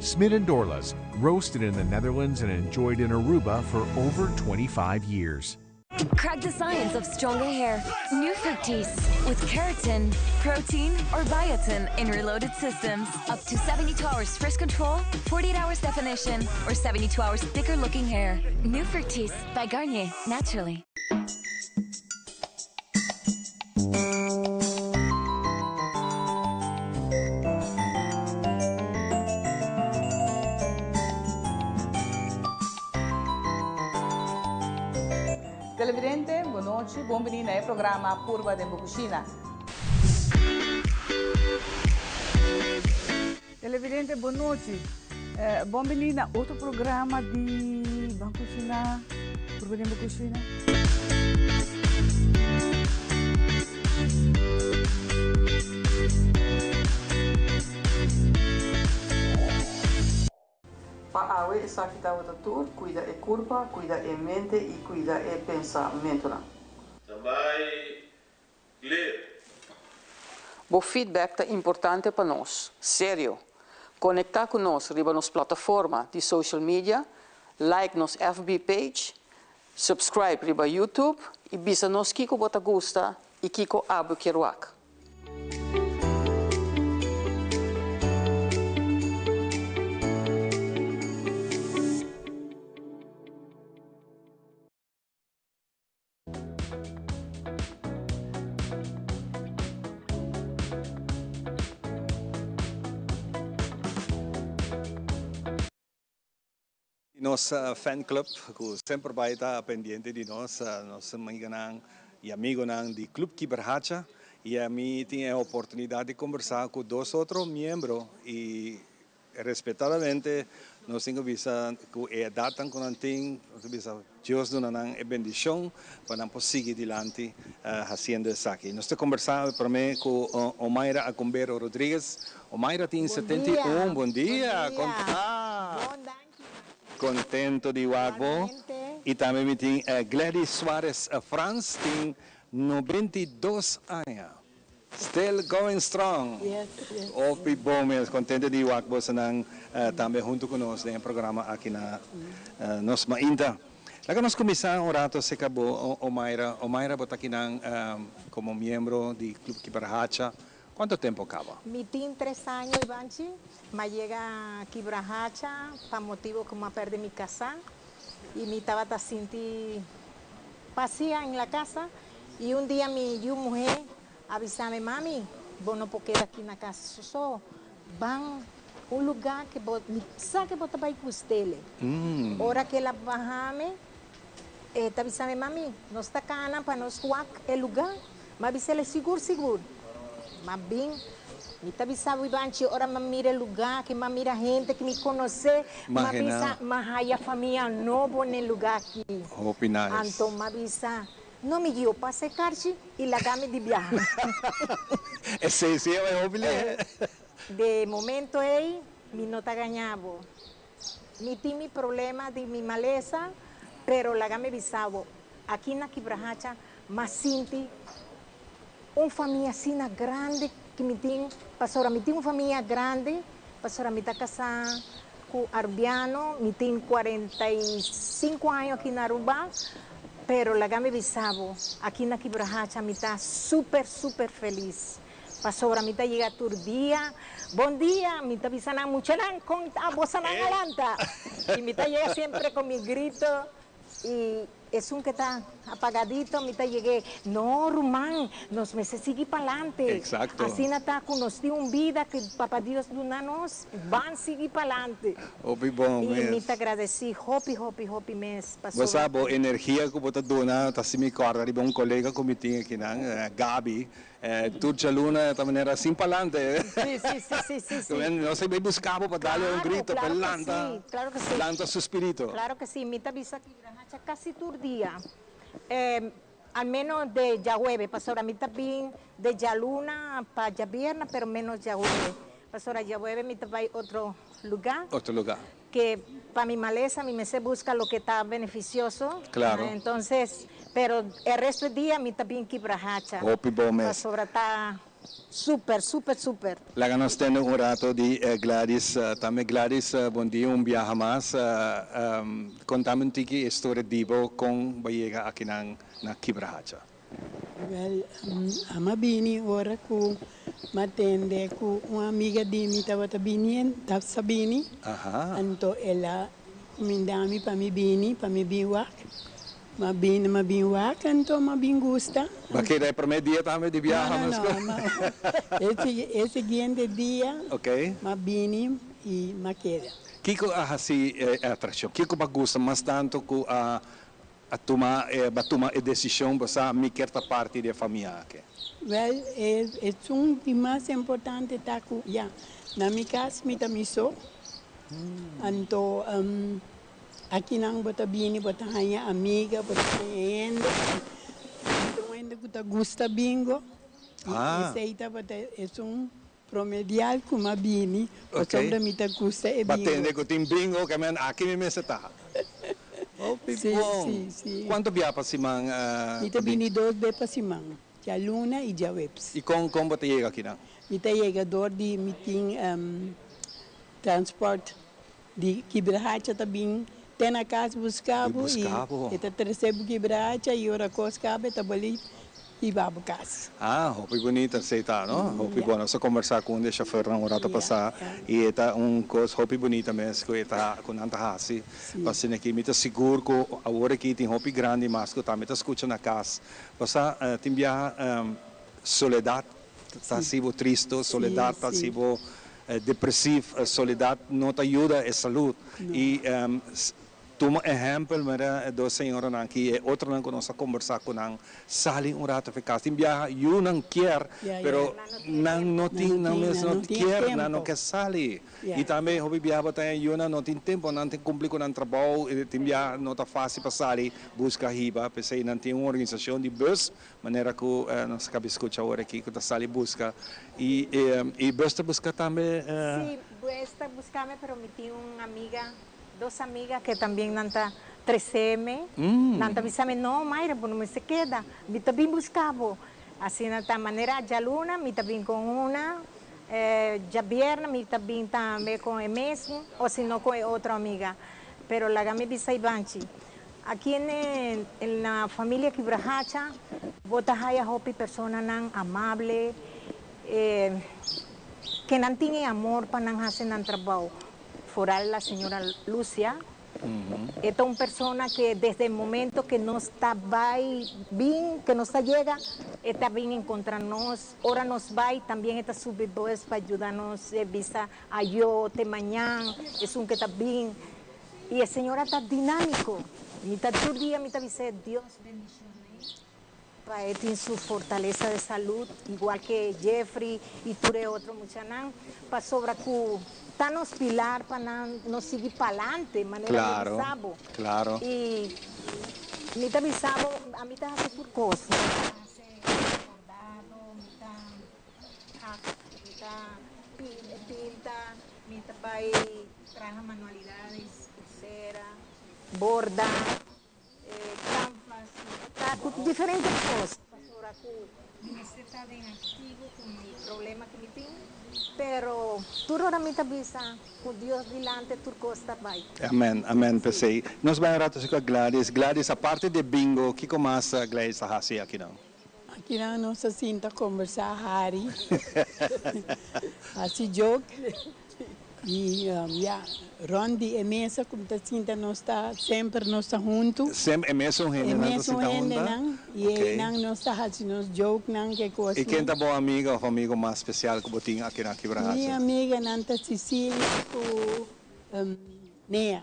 Smit & Dorlas, roasted in the Netherlands and enjoyed in Aruba for over 25 years. Crack the science of stronger hair. New Fructis with keratin, protein, or biotin in reloaded systems. Up to 72 hours frizz control, 48 hours definition, or 72 hours thicker looking hair. New Fructis by Garnier, naturally. Televidente, boa noite, bem-vindo ao programa Curva de Bucuchina. Televidente, boa noite. Bem-vindo a outro programa de Bucuchina Problema kusina. Para awe esa kita wata tur, cuida e curva, cuida e mente e cuida e pensamento. Também, clear. O feedback é importante para nós, sério. Conectar com nós riba nas plataformas de social media, like nos FB page, subscribe riba YouTube e bisa nos kiko bota gusta e kiko abu kiruak. Nossa fan club, que sempre vai estar pendiente de nós, nosso amigo e amigo do Clube Kibrahacha, e a mim tinha a oportunidade de conversar com dois outros membros e respeitadamente nós temos visto que a data que nós temos, Deus nos dá a bendição para nós seguir adiante fazendo isso aqui. Nós estamos conversando para mim com Omaira Acombero Rodrigues. Omaira tem 71, bom dia. Contento de Wagbo. E também tem Gladys Suarez France, tem 92 anos. Still going strong. Yes. Opi Bomes, contente de Wagbo sanang também junto conosco no programa aqui na nos Mainda. Laga nós começar um rato se acabou Omaira bota aqui como membro do Clube Kibrahacha. ¿Cuánto tiempo acaba? Mi tengo 3 años, Ivanchi. Me llega a Kibrahacha para motivo que me perdí mi casa. Y mi estaba sinti pasía en la casa. Y un día mi mujer avisame, mami, vos no puedes quedar aquí en la casa. Van un lugar que vos, sabe que vos te vas con ustedes. Ahora que la bajame, te avisame, mami, no está cana para nos jugar el lugar. Me avisale seguro. Mas bem, me avisava o Ivanchi, ora me mira o lugar, que me mira gente que me conhece, me avisa, mas aí a família nova no lugar aqui. Opinais. Então me avisa, não me guiou para secar-se e largar-me de viagem. Esse é o De momento aí, me não está ganhando. Me tinha problema de minha maleza, pero largar-me avisava. Aqui na Kibrahacha, mas sinto uma família assim grande que me tem, pastora, me tem uma família grande, pastora, me está casada com Arbiano, me tem 45 anos aqui na Aruba, pero lá me bisavo, aqui na Kibrahacha, me está super feliz. Pastora, me está chegando todo dia, bom dia, me está avisando mucho com a bossa na galanta, e me está chegando sempre com meu grito, e es un que está apagadito, me llegué, no, Román, nos meses sigue para adelante. Exacto. Así está con un vida que Papá Dios nos van a seguir para adelante. Opi bom, y mes. me te agradecí, hopi mes. Você sabe, a energia que você dona, tá se me corda, de um colega que me tinha aqui, Gabi, Turcia Luna, também era assim para adelante. Sí. Não sei bem buscar para dar um grito, para lanta, claro que sí. lanta su espírito. Claro que sí, me te avisa que casi todo día. Al menos de Yahueve, pastora, a mí también de Yaluna para Yavierna, pero menos Yahueve. Pastora, Yahueve me va a otro lugar. Otro lugar. Que para mi maleza, mi se busca lo que está beneficioso. Claro. Entonces, pero el resto del día, me también Kibrahacha. Opi bom, mes. Pastora, está super. Lá nós temos um rato de Gladys, também Gladys, bom dia, viaje mais. Contame um pouquinho a história de Ivo com Baiega aqui na Kibrahacha. Well, amabini ora ku matende ku uma amiga di mi estava tabinien, tava sabini. Anto ela mindami para mi bini, para mi biwak. Mabinwak, anto mabingusta. Porque é o primeiro dia também de viagem? Esse seguinte dia, okay. Mabini e maqueda. Kiko assim atração? Kiko bagusta mais tanto que a tomar a decisão para me quer parte da família aqui? Well, é um que mais importante tá com na minha casa me tamiso. Anto aqui não bota bini, bota rainha amiga, bota ende. Então ende que tá gusta bingo. Ah. Esse aí tá bota é promedial com uma bini. O sombra me tá gusta é bingo. Batende com tim bingo, que aqui mesmo está. Oh, Sim, sim. Quanto via para Simang? Mita bini 2 be para Simang. Dia Luna e dia Webs. E como você chega aqui não? Mita chega door de meeting transport de Kibrahacha também. Tem na casa buscavo e tá recebo Kibrahacha e ora coscabe tá bali e babo casa. Ah, hopi bonita aceita, no? Hopi bom, nós conversar com o chauffeur na hora de passar e eta coisa hopi bonita mesmo que eta com anta hasi. Assim aqui me tá seguro que a hora que tem hopi grande mas que também tá escutando na casa. Passa tem via soledade, tá sibo triste, soledade tá sibo depressivo, soledade não te ajuda a saúde e toma exemplo, mas do senhor aqui é outro não que nós conversar com não sali rato ficar tem viaja eu não quer, pero não quer não quer sali e também hobby viaja tem eu não tem tempo não tem cumprir com o trabalho tem viaja não tá fácil para sali busca riba pensei não tem uma organização de bus maneira que nós acabamos de escutar agora aqui que tá sali busca e bus busca também sim bus buscar-me pero me tinha uma amiga 2 amigas que también nanta 3M, nanta bisame no, Mayra, pues no me se queda, mi también buscabo, así de esta manera, ya Luna, mi también con una, ya viernes, mi también con el mismo, o si no con otra amiga, pero la gami bisa Ibanchi. Aquí en la familia Kibrahacha, vota haya hopi persona nan amable, que nan tiene amor para nan hacer nan trabajo. Foral la señora Lucia. Esta es una persona que desde el momento que no está bien, que no está llega, está bien encontrarnos, ahora nos va y también está subido para ayudarnos, visa a yo, te mañana, es un que está bien. Y el señor está dinámico, mitad del día, mitad dice, Dios bendiciones. Para él tiene su fortaleza de salud, igual que Jeffrey y Ture otro muchanán, para sobra cu tanos pilar para no seguir para adelante, manera de bisabo. Claro. Y mitad bisabo, a mitad hace por cosas. Hace bordado, mitad pinta, mitad trabaja manualidades, cera, borda, canvas, diferentes cosas. Ahora que está bien activo con el problema que me tiene. Pero tu ahora me avisa, con Dios delante, tu costa vai. Amém, amém, pensei. Nós vamos rato com a Gladys. Gladys, a parte de bingo, o que mais a Gladys está fazendo aqui não? Aqui não, nós sinta conversar, Harry. Assim, joke. E, Rondi e mesa, como está sinta, nós está sempre nós está junto. Sempre é mesmo gente, não está junto. E nós está fazendo nós joke, não que coisa. E quem tá boa amiga ou amigo mais especial que botinha aqui na Kibrahacha? Minha amiga Nanta Cecília, com Nea.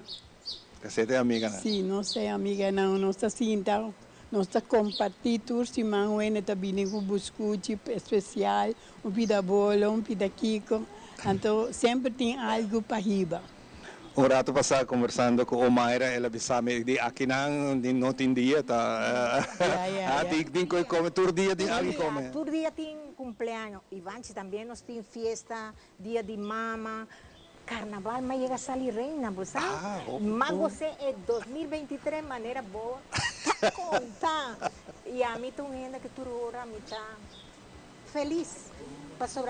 Você é amiga, né? Sim, nós é amiga, não, nós está sinta. Nós está compartindo, se manguene está vindo com buscuchi especial, pida bolo, pida kiko. Então, sempre tem algo para riba. Um rato passado conversando com o Mayra, ela disse que aqui não tem dia, tá? Tem que comer, todo dia tem algo comer. Todo dia tem cumpleaños. Ivanchi também nós tem fiesta, dia de mama, carnaval, mas chega a sair reina, você sabe? Mas você é 2023, maneira boa, conta. E a mim tem gente que toda hora me está feliz.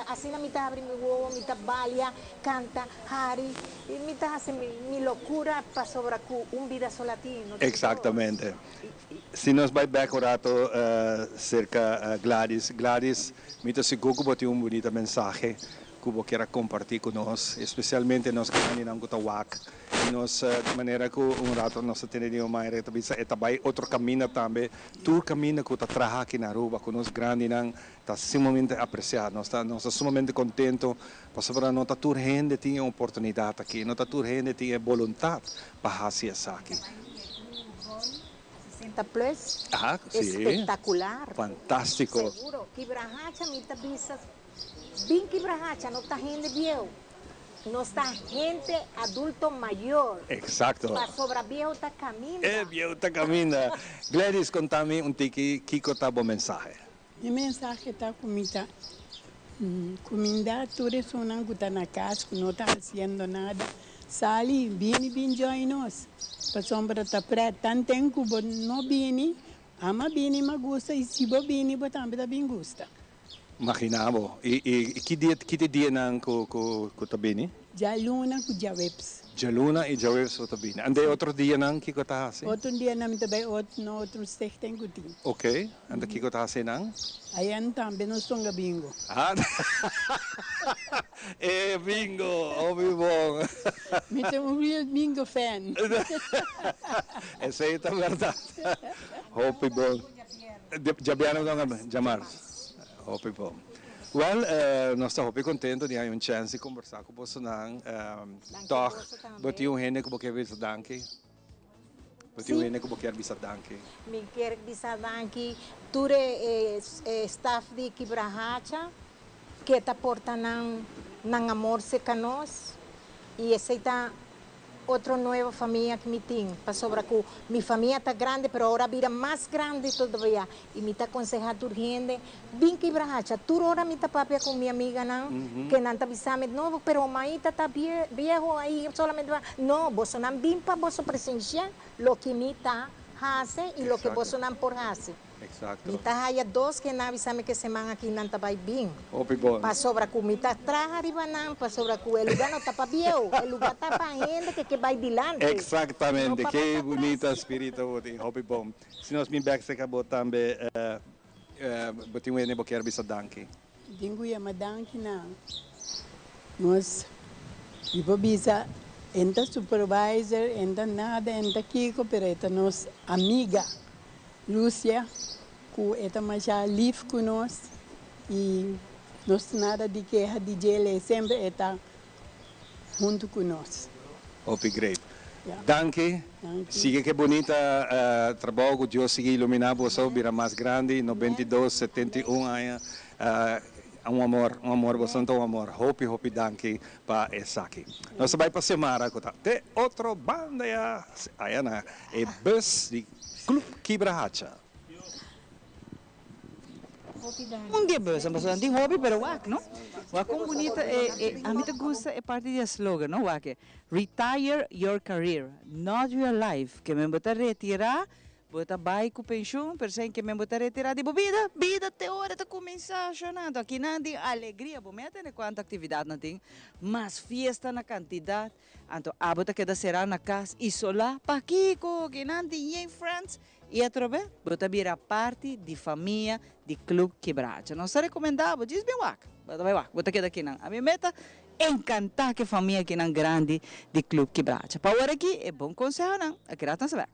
Assim na mitad abre mi huevo, mitad balia, canta, Harry, y mitad hace mi locura para sobra un vida solatino. Exatamente. Se nós vai back um rato cerca Gladys, mitad seguro que tem bonita mensagem que eu quero compartilhar com nós, especialmente nós que estamos com o WAC. Nós, de maneira que rato nós temos uma reta, e também outro caminho também, tu caminho que está trabalhando aqui na rua, com nós grandes, está sumamente apreciado, nós estamos sumamente contentos, porque nós toda gente tem oportunidade aqui, nós toda gente tem vontade para fazer isso aqui. 60 plus, espetacular, fantástico. Seguro, Kibrahacha, mitad visas, bem Kibrahacha, não está gente viejo. nuestra gente adulto mayor. Exacto. Para sobra viejo está camina. Viejo está camina. Gladys, contame un tiki, Kiko tabo mensaje. Mi mensaje está comida. Comida, tú eres una que está en la casa, que no está haciendo nada. Sali, viene, join us. Para sombra está preta, tan tempo, no viene. Ama viene, me gusta, e se você viene, você também bem gusta. Imaginavo. E que dia nang ko tabini? Jaluna com Jaweps. Jaluna e Jaweps ko tabini. Ande outro dia nang kiko tahasi? Outro dia nang também outro stichting kuti. Okay. Ande kiko tahasi nang? Ayan também no songa bingo. Bingo, bom. Me tenho um real bingo fan. Essa é a verdade. Hope bom. Jabiano nga Jamar. Hope bom. Well, nós estamos bem contentes de ter uma chance de conversar com você nang toch, bati yung hene ko bakit bisa danke. Bati yung hene ko bakit bisa danke. Me quer bisa danke. Ture staff de Quibrahacha que está portando nang amor se canos e aceita outra nova família que me tem. Para sobra que minha família está grande, mas agora vira mais grande todavia. E me está aconselhando urgente. Bem que brahacha, tu agora me está papia com minha amiga não, que não está avisando novo, mas a mãe está viejo aí, solamente vai. Não, você não vem para você presenciar o que me está fazendo e o que você não pode fazer. Exacto. Me está aí dois que não avisam que semana aqui não está bem. Hope bom. Para sobra que me está atrás arriba não, para sobra que o lugar não está para viejo, o lugar está para gente que vai dilante. Exatamente, no que bonito espírito de Hope bom. Se nós me back se acabou também, bati um ene boquer bisa danke. Dingo ya madanki na. Nós ibo bisa enta supervisor, enta nada, enta Kiko, pero enta nos amiga Lúcia, que esta mais livre conosco e nós nada de queixa de ele sempre está junto conosco. Hope great. Danke. Sigue que bonita trabalho que Deus siga iluminar você, vira mais grande, 92, 71 anos. Um amor, bastante um amor. Hope, danke para essa aqui. Nós vamos para a semana, tem outra banda aí, na bus de Club Quibrahacha. Dia bus, mas não tem hobby, pero wak, no? Wak kung bonita, a mim te gusta é parte do slogan, no? Wak, retire your career, not your life. Que me bota retirar, bota vai com pensão, percebe que me bota retirar de vida te hora de começar chorando. Aqui não tem alegria, bom, me tem quanta atividade não tem, mas fiesta na quantidade. Então, a bota queda será na casa, isolar, pa Kiko, que não tem friends. E a trobe, bota vira parte de família de Club Quibrahacha. Não se recomendava, diz bem wak, bota queda aqui não. A minha meta é encantar que família aqui não grande de Club Quibrahacha. Para agora aqui é bom conselho não, aqui não se vê.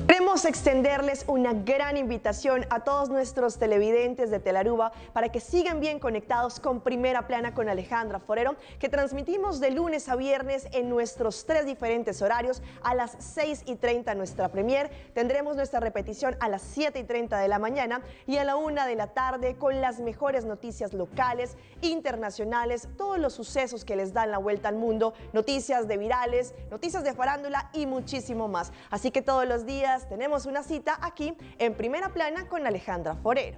Queremos extenderles una gran invitación a todos nuestros televidentes de Telaruba para que sigan bien conectados con Primera Plana con Alejandra Forero, que transmitimos de lunes a viernes en nuestros 3 diferentes horarios. A las 6:30 nuestra premier, tendremos nuestra repetición a las 7:30 de la mañana y a la 1 de la tarde con las mejores noticias locales, internacionales, todos los sucesos que les dan la vuelta al mundo, noticias de virales, noticias de farándula y muchísimo más. Así que todos los días tenemos una cita aquí en Primera Plana con Alejandra Forero.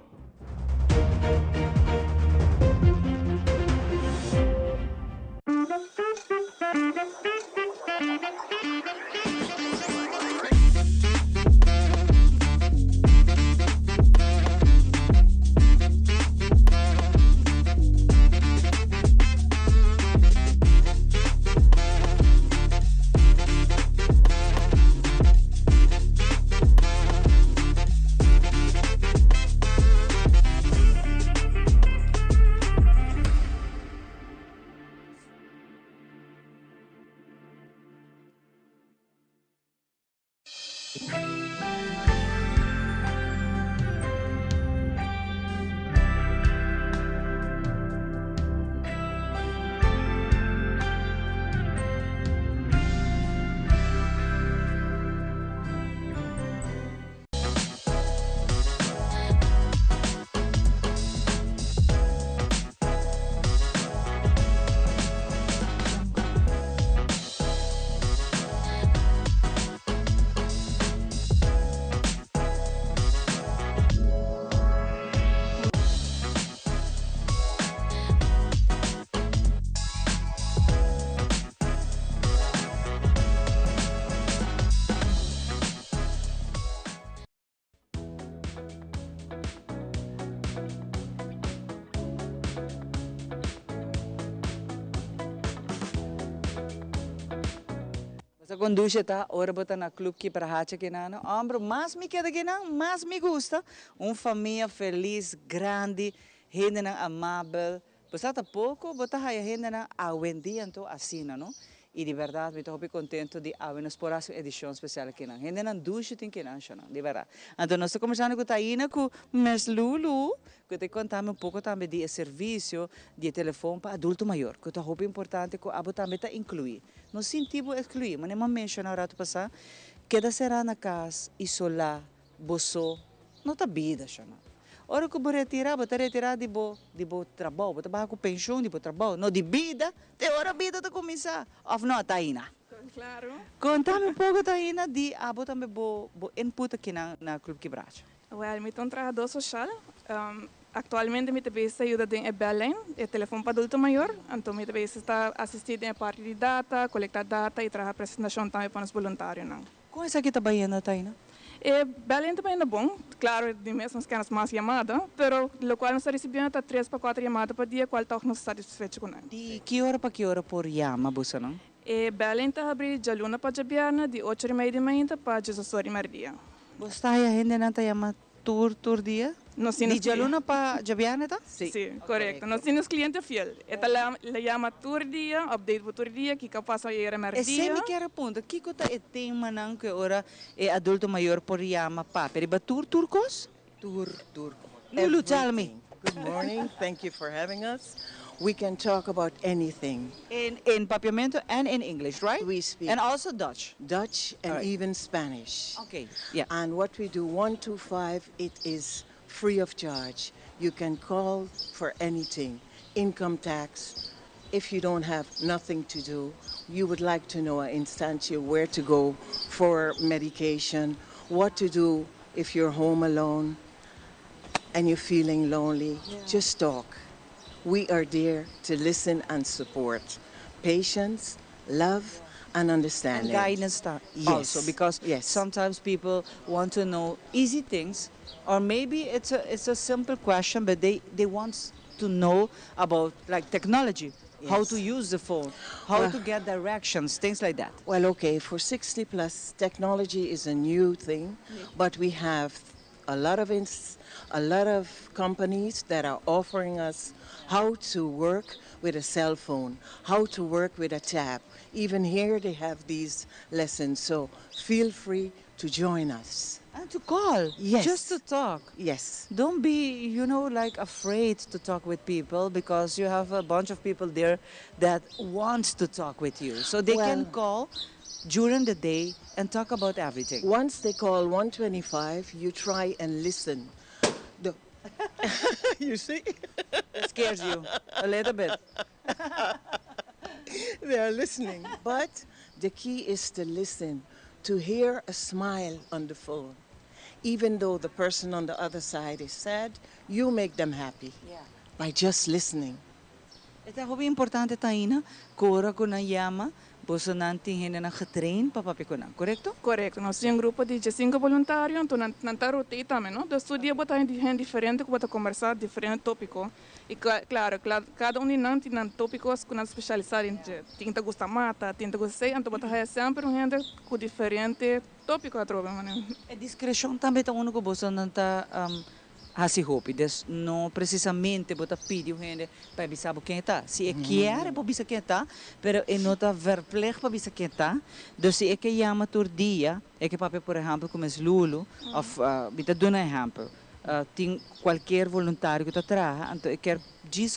Sa conduz tá, ora bota na clube que para hacha que não, homem, mais me queda que não, mais me gusta, família feliz, grande, gente amável, basta pouco, bota aí gente aguendiando assim, não? E de verdade, estou muito contente de haver por essa edição especial aqui, não? Gente não ducha tem que não, de verdade. Então nós estamos conversando com Taina, com Miss Lulu, que te contamos pouco também de serviço de telefone para adulto maior, que é muito importante que a também está incluir. Não sentimos excluir, mas não mencionar o passar, queda será na casa, isolar, boço, não está vida, não. Ora que vou retirar de bo trabalho, vou trabalhar com pensão, de bo trabalho, não de vida, de hora a vida está começar. Of não, Taina? Claro. Conta-me um pouco, Taina, de abo também bo input aqui na Clube Quebracho. Well, eu sou um trabalhador social. Atualmente, minha cabeça ajuda em Belém, é telefone para adulto maior. Então, minha cabeça está assistindo a parte de data, coletar data e trabalhar apresentação também para os voluntários. Como é que está trabalhando, Taina? Belém também é bom, claro, de mesmo que as mais chamadas, mas o qual nós recebemos 3 para 4 chamadas por dia, qual não está satisfeito com ele. De que hora para que hora por chama, você não? Belém está abrindo de luna para jabiana, de 8h30 da manhã para 16h30 dia. Você está aí ainda não está chamando tour dia? De luna para jabiana, tá? Sim, correto. Nós temos clientes fiel. Esta le llama tour dia, update por tour dia, que passa a ir a merdia. Esse me quer apontar, que está é tema não que ora é adulto maior por chama pa, pero tour cos? Tour. Lulu, tell me. Good morning. Thank you for having us. We can talk about anything. In Papiamento and in English, right? We speak. And also Dutch. Dutch and even Spanish. Okay, yeah. And what we do, 125, it is free of charge. You can call for anything. Income tax. If you don't have nothing to do, you would like to know an instantia where to go for medication, what to do if you're home alone and you're feeling lonely, just talk. We are there to listen and support. Patience, love, and understanding. And guidance also, because sometimes people want to know easy things, or maybe it's a simple question, but they want to know about like technology, how to use the phone, how to get directions, things like that. Well, okay, for 60 plus, technology is a new thing, but we have a lot of companies that are offering us how to work with a cell phone, how to work with a tab. Even here they have these lessons, so feel free to join us. And to call, just to talk. Yes. Don't be, like afraid to talk with people, because you have a bunch of people there that want to talk with you. So they can call during the day and talk about everything. Once they call 125, you try and listen. You see? It scares you a little bit. They are listening. But the key is to listen, to hear a smile on the phone. Even though the person on the other side is sad, you make them happy by just listening. Het is heel importante, Taina, kora kuna yama, você não tem ainda getrain para papicona, correto? Correto. Nós temos grupo de 5 voluntários, então não está rotei também, não? Do dia botar gente diferente, botar conversar diferente tópico. E claro, cada um não tem tópicos que não especializar em tinta gosta mata, tinta gosta sei, então botar sempre gente com diferente tópico a trocar, mano. A discrição também tá único você não tá assim hope, não precisamente botar pedir gente para avisar quem está. Se é quer para avisar quem está, pero é não tá verpleeg para avisar quem está. Então se é que chama todo dia, é que papai por exemplo como é Lulu, of bita dona exemplo. Tem qualquer voluntário que está atrás, então quer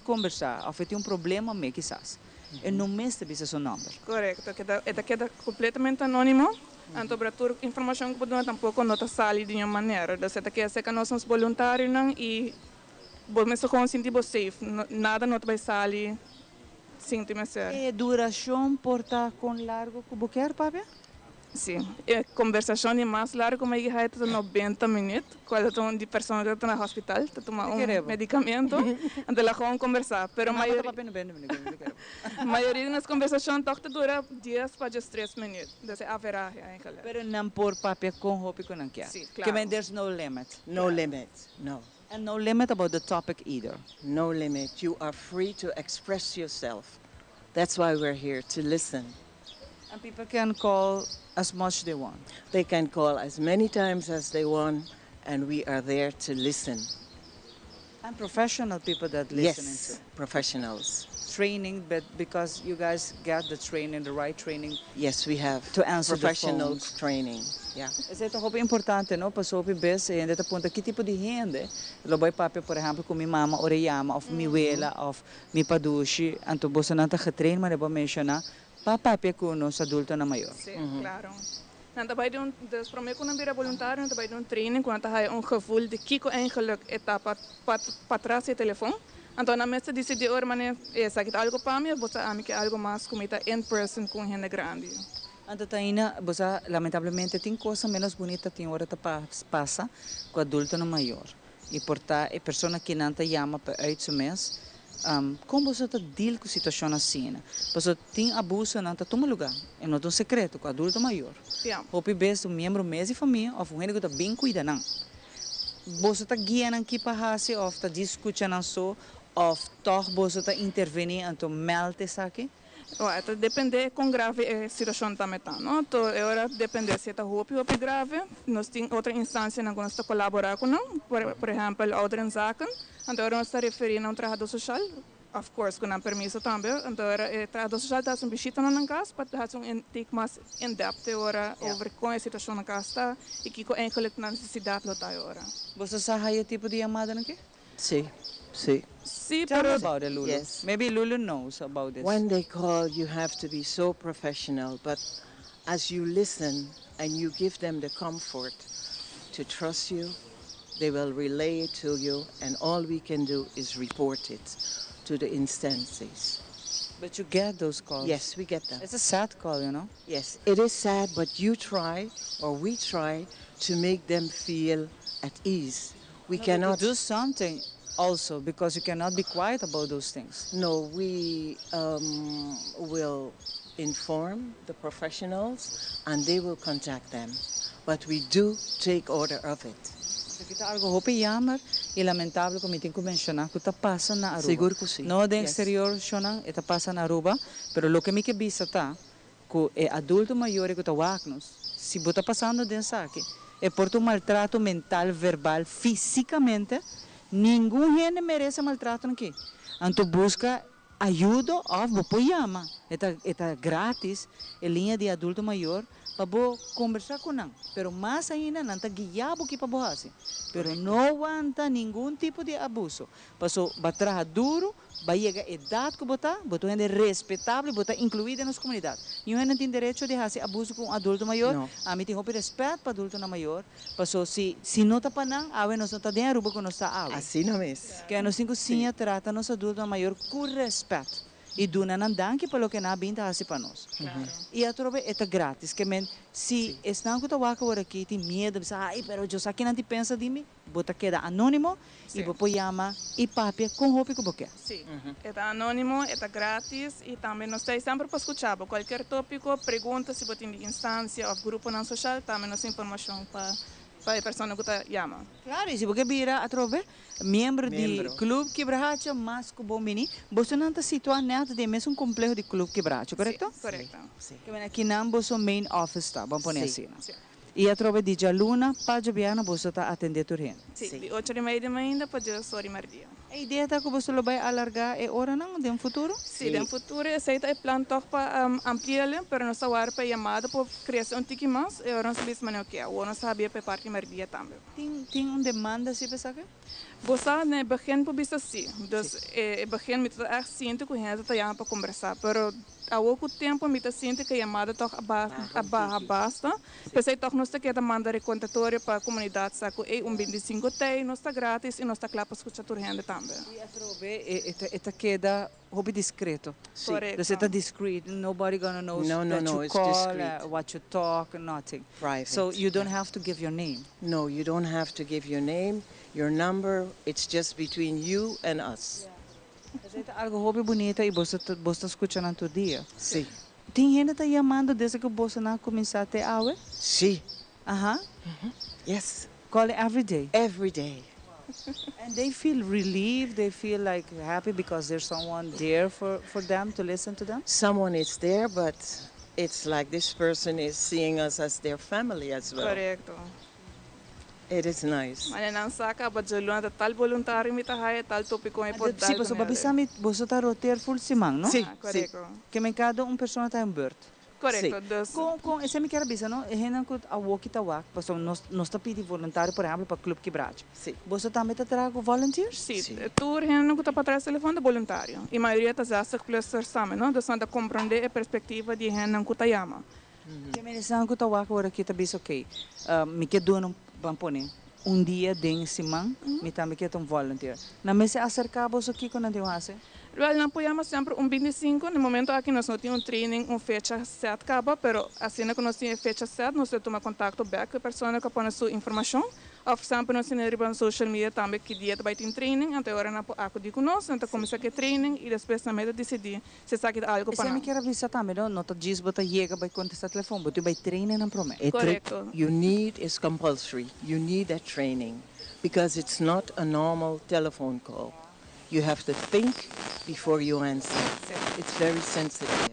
conversar, ou tem problema me quizás. E não mestre bisa seu nome. Correto, queda completamente anônimo. Então, para toda informação que podemos tampouco não está sali de nenhuma maneira. Então, se quer ser que nós somos voluntários e vamos se sentir safe, nada não vai sair sem te ser. E duração porta com largo que você quer, papai? Sim, a conversação é mais larga, como eu disse, 90 minutos. Quando estão de pessoas que estão no hospital, estão tomando medicamento, então lá vão conversar. Mas a maioria das conversações dura 10 para 3 minutos. Então é a verdade. Mas não por papel com roupa que não quer. Sim, claro. Because there's no limit. No limit, no. And no limit about the topic either. No limit. You are free to express yourself. That's why we're here, to listen. And people can call as much they want. They can call as many times as they want, and we are there to listen. And professional people that listen Yes, professionals. training, but because you guys get the training, the right training. Yes, we have to answer professional the phones. training. Yeah. Esse é muito importante, não? Passou por vez, e ainda aponta que tipo de renda. Lo boy papi, por exemplo, com minha mama, oreyama, of minha abuela, of minha padushi, anto bosa não tá getrain, mas eu mencionar, papi com os adultos na maior. Sim, claro. En daarbij doen, dus voor mij kunnen we voluntario, en daarbij doen training, want dan ga je een gevoel de kiko eigenlijk etapa patras je telefoon. En dan na mensen die de oor manier, zeg het algo para mí, bosa a mí que algo más como ita in person com gente grande. Anto taina, bosa lamentavelmente tem coisa menos bonita tem hora tá passa com adulto na maior. E portar a pessoa que não tá chama para uit seu mês. Como você está deal com a situação assim? Porque tem abuso não está toma lugar, é não um secreto com adulto maior. Ou bem membro mês e família, ou um gente que está bem cuida não. Você está guiando aqui para fazer, ou está discutindo só, ou toch você está intervenindo, então melda isso aqui. Então depende com grave a situação também tá, não? Então agora depende se está roupa grave, nós tem outra instância na que nós está colaborar com não, por exemplo, outra zaken. Então agora nós está referindo a trabalhador social, of course, com permisso também. Então agora o trabalhador social está um visita na casa, para dar um intake mais in depth agora over como a situação na casa está e que eigenlijk na necessidade está agora. Você sabe o tipo de chamada aqui? Sim, sim. Tell me about it, Lulu. Yes. Maybe Lulu knows about this. When they call, you have to be so professional, but as you listen and you give them the comfort to trust you, they will relay it to you, and all we can do is report it to the instances. But you get those calls? Yes, we get them. It's a sad call, you know? Yes, it is sad, but you try, or we try, to make them feel at ease. We cannot do something also, because you cannot be quiet about those things. No, we will inform the professionals and they will contact them. But we do take order of it. Kita algo hope jammer e lamentável como tem que mencionar que está passando na Aruba. Seguro que sim. No de Yes. exterior shonan está passando na Aruba, pero lo que me que visa tá que é adulto maior que está wagnos. Se bota passando dentro aqui, é por tu maltrato mental, verbal, fisicamente, nenhum gente merece maltrato aqui. Então busca ajuda ou vou chama. Está grátis, é linha de adulto maior. Para conversar com não, pero mais ainda não está guiado que para fazer, pero não aguenta nenhum tipo de abuso, passou batraja duro, vai chegar a idade que botar é respeitável, botar incluída nas comunidades. E não tem direito de fazer abuso com adulto maior, não. A mim tem respeito para adulto na maior, passou se não está para não, a nós não está dentro Aruba que nós está água. Assim não é. Que nós temos que tratar nosso adulto maior com respeito. E duna nan danke pelo que na binta hasi para nós. E a trove é grátis, que men se estão que tawa por aqui tem medo, ai, pero eu sei que não te pensa de mim, bota queda anônimo e vou chama e papi com roupa que você. Sim, é anônimo, é grátis e também nós estamos sempre para escutar qualquer tópico, pergunta se você tem instância ou grupo não social, também nós informação para a pessoa que está chama. Claro, e se você vira a trove membro de clube quebracho, mas que bom mini, você não está situado nada de mesmo complexo de clube quebracho, correto? Correto. Que aqui não você main office tá, vamos pôr assim. E a trove de Jaluna, para Jabiana, você está atendendo o gente. Sim, de 8h30 da manhã para 2h30 dia. A ideia é que você vai alargar a hora não, de um futuro? Sim, de um futuro, aceita o plano para ampliar, mas nós estamos para chamada para criar tique mais, e agora nós sabemos o que é, ou nós sabemos para parte do dia também. Tem uma demanda, se pensa que? Você, no begin, pode ser sim. Então, no begin, me está sinto que a gente está chamando para conversar, mas há pouco tempo, me está sinto que a chamada está basta. Pensei que nós estamos mandando contatório para a comunidade, sabe, é 25 tem, nós está grátis e nós está claro para escutar a gente também. E a trove, queda hobby discreto. Correto. Você está discreet, nobody gonna know that you call, what you talk, nothing. Private. So you don't have to give your name. No, you don't have to give your name, your number. It's just between you and us. É algo hobby bonito e você está escutando todo dia. Sim. Tem gente que está chamando desde que você não começou a ter aula? Sim. Yes. Call it every day? Every day. And they feel relieved, they feel like happy because there's someone there for them to listen to them? Someone is there, but it's like this person is seeing us as their family as well. Correcto. It is nice. Manenang saka ba joluna tal voluntário mitahaya tal tópico é por Sim, você vai pensar que você está roteiro full simang, não? Sim, correto. Que me cada pessoa tem beurt. Correto. Com esse me quero dizer, não? É que a walk tawak, porque nós está pedindo voluntário, por exemplo, para clube quebrado. Sim. Você também está trazendo volunteers? Sim. Tu não está para trás telefone de voluntário. E a maioria das vezes plus sabe, não? Então da compreender a perspectiva de gente que está yama. Que me dizem que tawak agora aqui está bem ok. Me quer doar pampone. Dia de semana, me também quer volunteer. Na mesa acercar você aqui quando eu faço? Well, nós apoiamos sempre 25. No momento aqui nós não temos training, fecha set acaba, pero assim que nós temos fecha set, nós temos contato back com a pessoa que põe sua informação. Ou sempre nós temos no social media também que dia vai ter training, até agora nós acudimos com nós, então começa a training e depois também decidir se sabe algo para nós. Você me quer avisar também, não? Não te diz que você chega vai contestar o telefone, você vai treinar não promete. Correto. You need is compulsory. You need that training because it's not a normal telephone call. You have to think before you answer. It's very sensitive.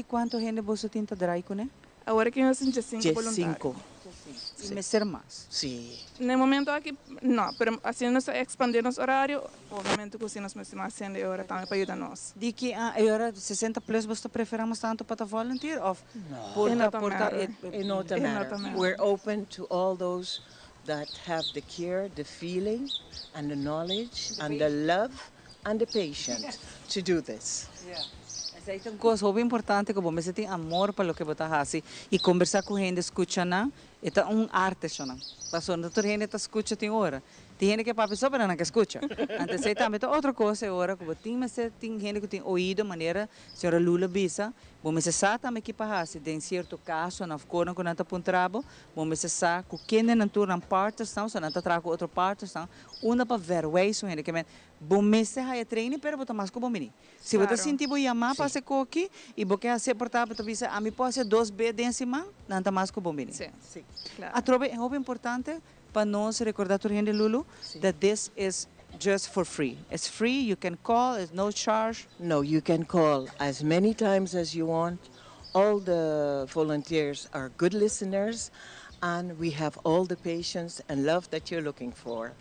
Quanto gente você tenta dar com ele? Agora que nós temos 5 voluntários. 5. E ser mais? Sim. No momento aqui, não, mas assim nós expandimos horário, obviamente que assim nós mais fazendo agora também para ajudar nós. De que agora 60 plus você preferamos tanto para volunteer ou? It not matter. We're open to all those that have the care, the feeling, and the knowledge, and the love, and the patience to do this. Essa é uma coisa muito importante que você tem amor para o que você faz e conversar com gente, escutar, é arte, não? Passou, não toda gente escuta tem hora. Tem gente que é para pessoa para não escuta. Então, você também tem outra coisa agora que tem gente que tem ouído maneira, senhora Lula bisa, você sabe também que passa, em certo caso, na cor que não está pontrabo, você sabe que quem não está parte, não está trago outra parte, uma para ver o isso, gente que você vai treinar, pero você mais que bom. Se você sentir que chamar para ser aqui e você quer ser portável, você diz, a mim pode ser 2 vezes em cima, não está mais que bom. Sim, claro. A trobe é muito importante para nós recordar a gente, Lulu, that this is just for free. It's free, you can call, it's no charge. No, you can call as many times as you want. All the volunteers are good listeners, and we have all the patience and love that you're looking for.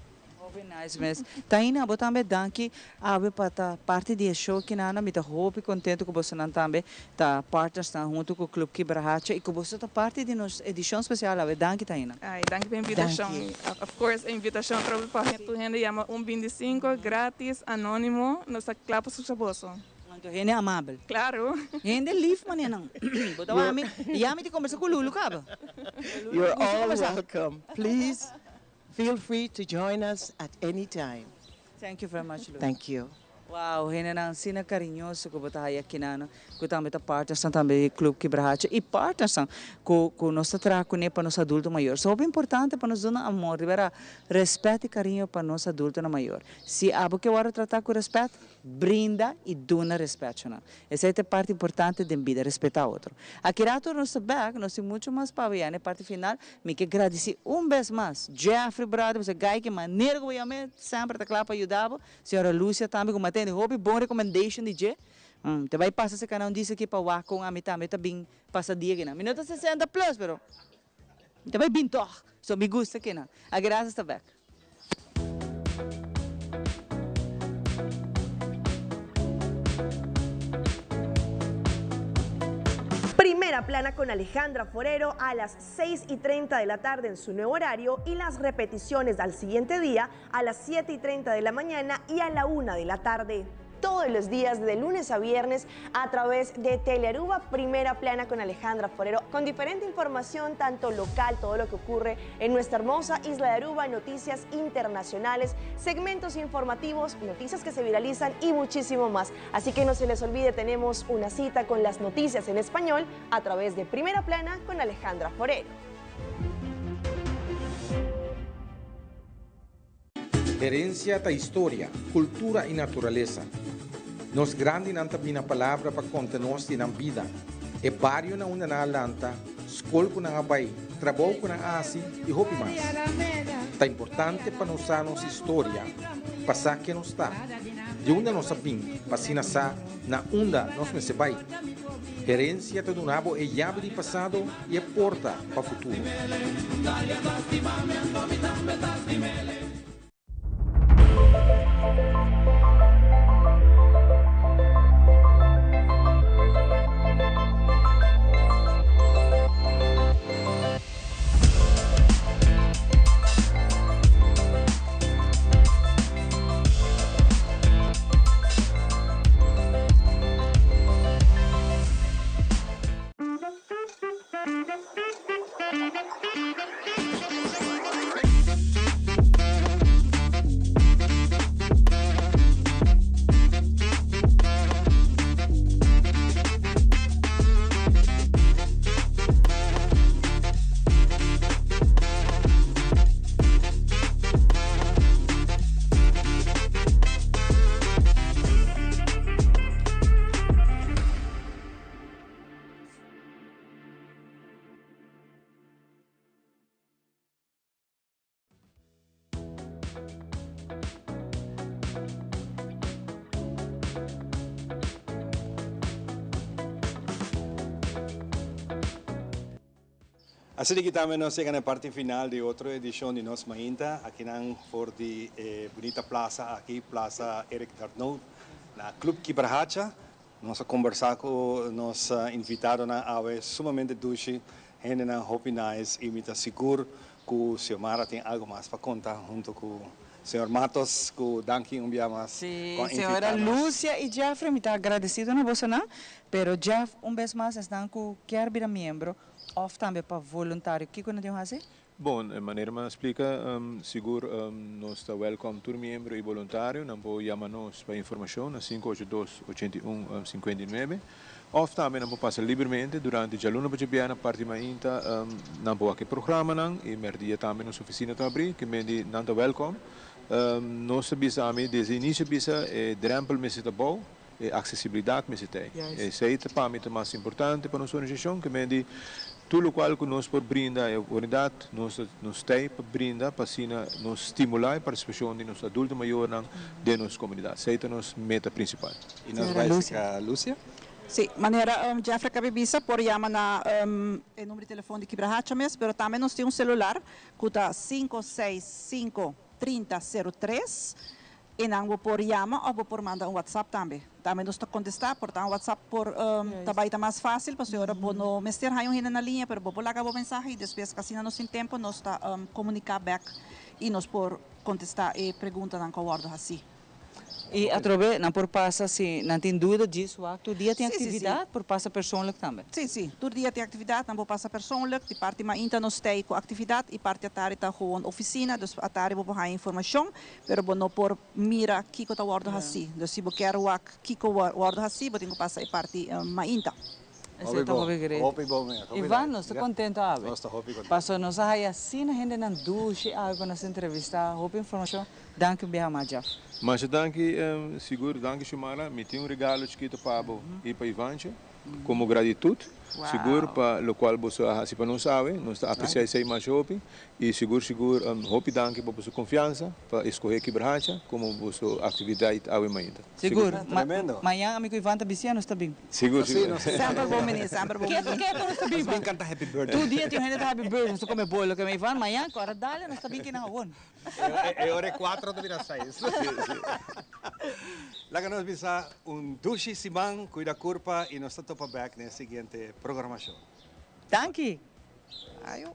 Very nice, mas taina bo também danki ave para parte de show que nana me tá hope contento com você não também tá partners tá junto com o clube que Brahacha e com você tá parte de nossa edição especial ave danki taina. Ai, danke pela invitação. Of course, a invitação para tu gente chama 25 grátis anônimo nossa clapa sucesso. Gente amável. Claro. Gente livre, mané não. Bota lá me, já me te conversa com o Lulu, caba. You're all welcome. Please. Feel free to join us at any time. Thank you very much, Lulu. Thank you. Wow, hena nang sina carinhoso ko bata aqui nana, ko também tá parte são também clube que Brahacha e parte são com nossa traco né para nosso adulto maior. So é importante para nós dar amor, ribera respeito e carinho para nosso adulto na maior. Se abo que agora tratar com respeito, brinda e dona respeito, não. Essa é a parte importante da vida, respeitar outro. Aqui rato nosso back, nós temos muito mais para ver, na parte final, me que agradecer vez mais. Jeffrey Brother, você gai que maneira que eu me sempre tá claro para ajudar, senhora Lúcia também com tem hobby bom recommendation de je. Te vai passar esse canal disse aqui para o com a meta bem passa dia que não. Minuto 60 plus, pero te vai bem toch. So me gusta que não. Agradeço tá back. Primera plana con Alejandra Forero a las 6:30 de la tarde en su nuevo horario y las repeticiones al siguiente día a las 7:30 de la mañana y a la 1 de la tarde. Todos los días de lunes a viernes a través de Telearuba, Primera Plana con Alejandra Forero, con diferente información tanto local, todo lo que ocurre en nuestra hermosa isla de Aruba, noticias internacionales, segmentos informativos, noticias que se viralizan y muchísimo más. Así que no se les olvide, tenemos una cita con las noticias en español a través de Primera Plana con Alejandra Forero. Herencia da história, cultura e natureza. Nos grande nanta bina palavra para contar-nos na vida. É barrio na una na lanta, escola na abai, trabalho na asi e roupa mais. Tá importante para nós nossa história, passar que nos está. De onde nós sabemos, para se nascer, na onda nós me se vai. Herência te donava é llave de passado e é porta para o futuro. Así que también nos llega a la parte final de otra edición de Nos Mainta, aquí en por de bonita plaza, aquí Plaza Eric Darnaud, la Club Quibrahacha. Nos ha conversado, nos ha invitado a ver sumamente dulce, gente na Hopi Nice, y me está seguro que o Sr. Mara tem algo más para contar junto con o Sr. Matos, que danke un día más. Sí, señora Lúcia y Jeffrey, me está agradecido na vossa, pero Jeff, vez mais, estão com quer vir membro, ou também para voluntário. O que nós temos a fazer? Bom, de maneira que explica, seguro nós está welcome todo membro e voluntário, não pode chamar-nos para informação na 582-81-59, ou também não pode passar livremente durante a luna para a parte mainta, não pode aqui programa não, e merdia também nossa oficina está abrir, que mendi não está welcome. Nós sabemos desde o início é drempel me está bom, é acessibilidade me está. Esse é para mim o mais importante para nossa organização, que mendi tudo o qual que nós podemos brindar é a oportunidade, nós temos para brindar, para nos estimular a participação de nossos adultos maiores de nossa comunidade. Essa é a nossa meta principal. E nós vamos a Lúcia? Sim, maneira Jeffrey Cabibisa por chamar na número de telefone de Quibrahacha mesmo, mas também nós temos celular que está 565-3003 e não por chamar ou por mandar WhatsApp também. Também nós contestar, portanto, WhatsApp por também está mais fácil, para a senhora não mestre raio na linha, mas vou largar a mensagem e depois, assim nós tem tempo, nós está comunicar back e nós por contestar e perguntar não concordo assim. E através, não por passa, se não tem dúvida disso, todo dia tem atividade, por passa persoonlijk também? Sim, todo dia tem atividade, não por passa persoonlijk, de parte mais ainda nós tem com atividade, e parte a tarde está com oficina, dus a tarde vou dar informação, mas não por mira que está guardo assim, dus se você quer o que guardo assim, você tem que passar a parte mais ainda. Ivan, nós estamos contentes, Abe. Passou nós aí assim, a gente não duche, algo nas entrevistas, roupa informação, danke bem, Majaf. Mas danke, seguro, danke, Shumara, me tem regalo escrito para e para Ivan, como gratitude. Seguro para o qual você assim para não sabe, nós apreciamos esse mais hopi e seguro hopi danke para sua confiança para escolher Quibrahacha como você atividade ao ainda. Seguro, amanhã amigo Ivan está bem, nós está bem. Seguro. Sempre bom menino, sempre bom. Que nós está bem. Nós canta happy birthday. Todo dia tem gente happy birthday, nós come bolo que Ivan, amanhã agora dale, nós está bem que na hora. É hora 4 de 6. Lá que nós vamos duche simang, cuida curpa e nós estamos back na seguinte programação. Danke. Ayo.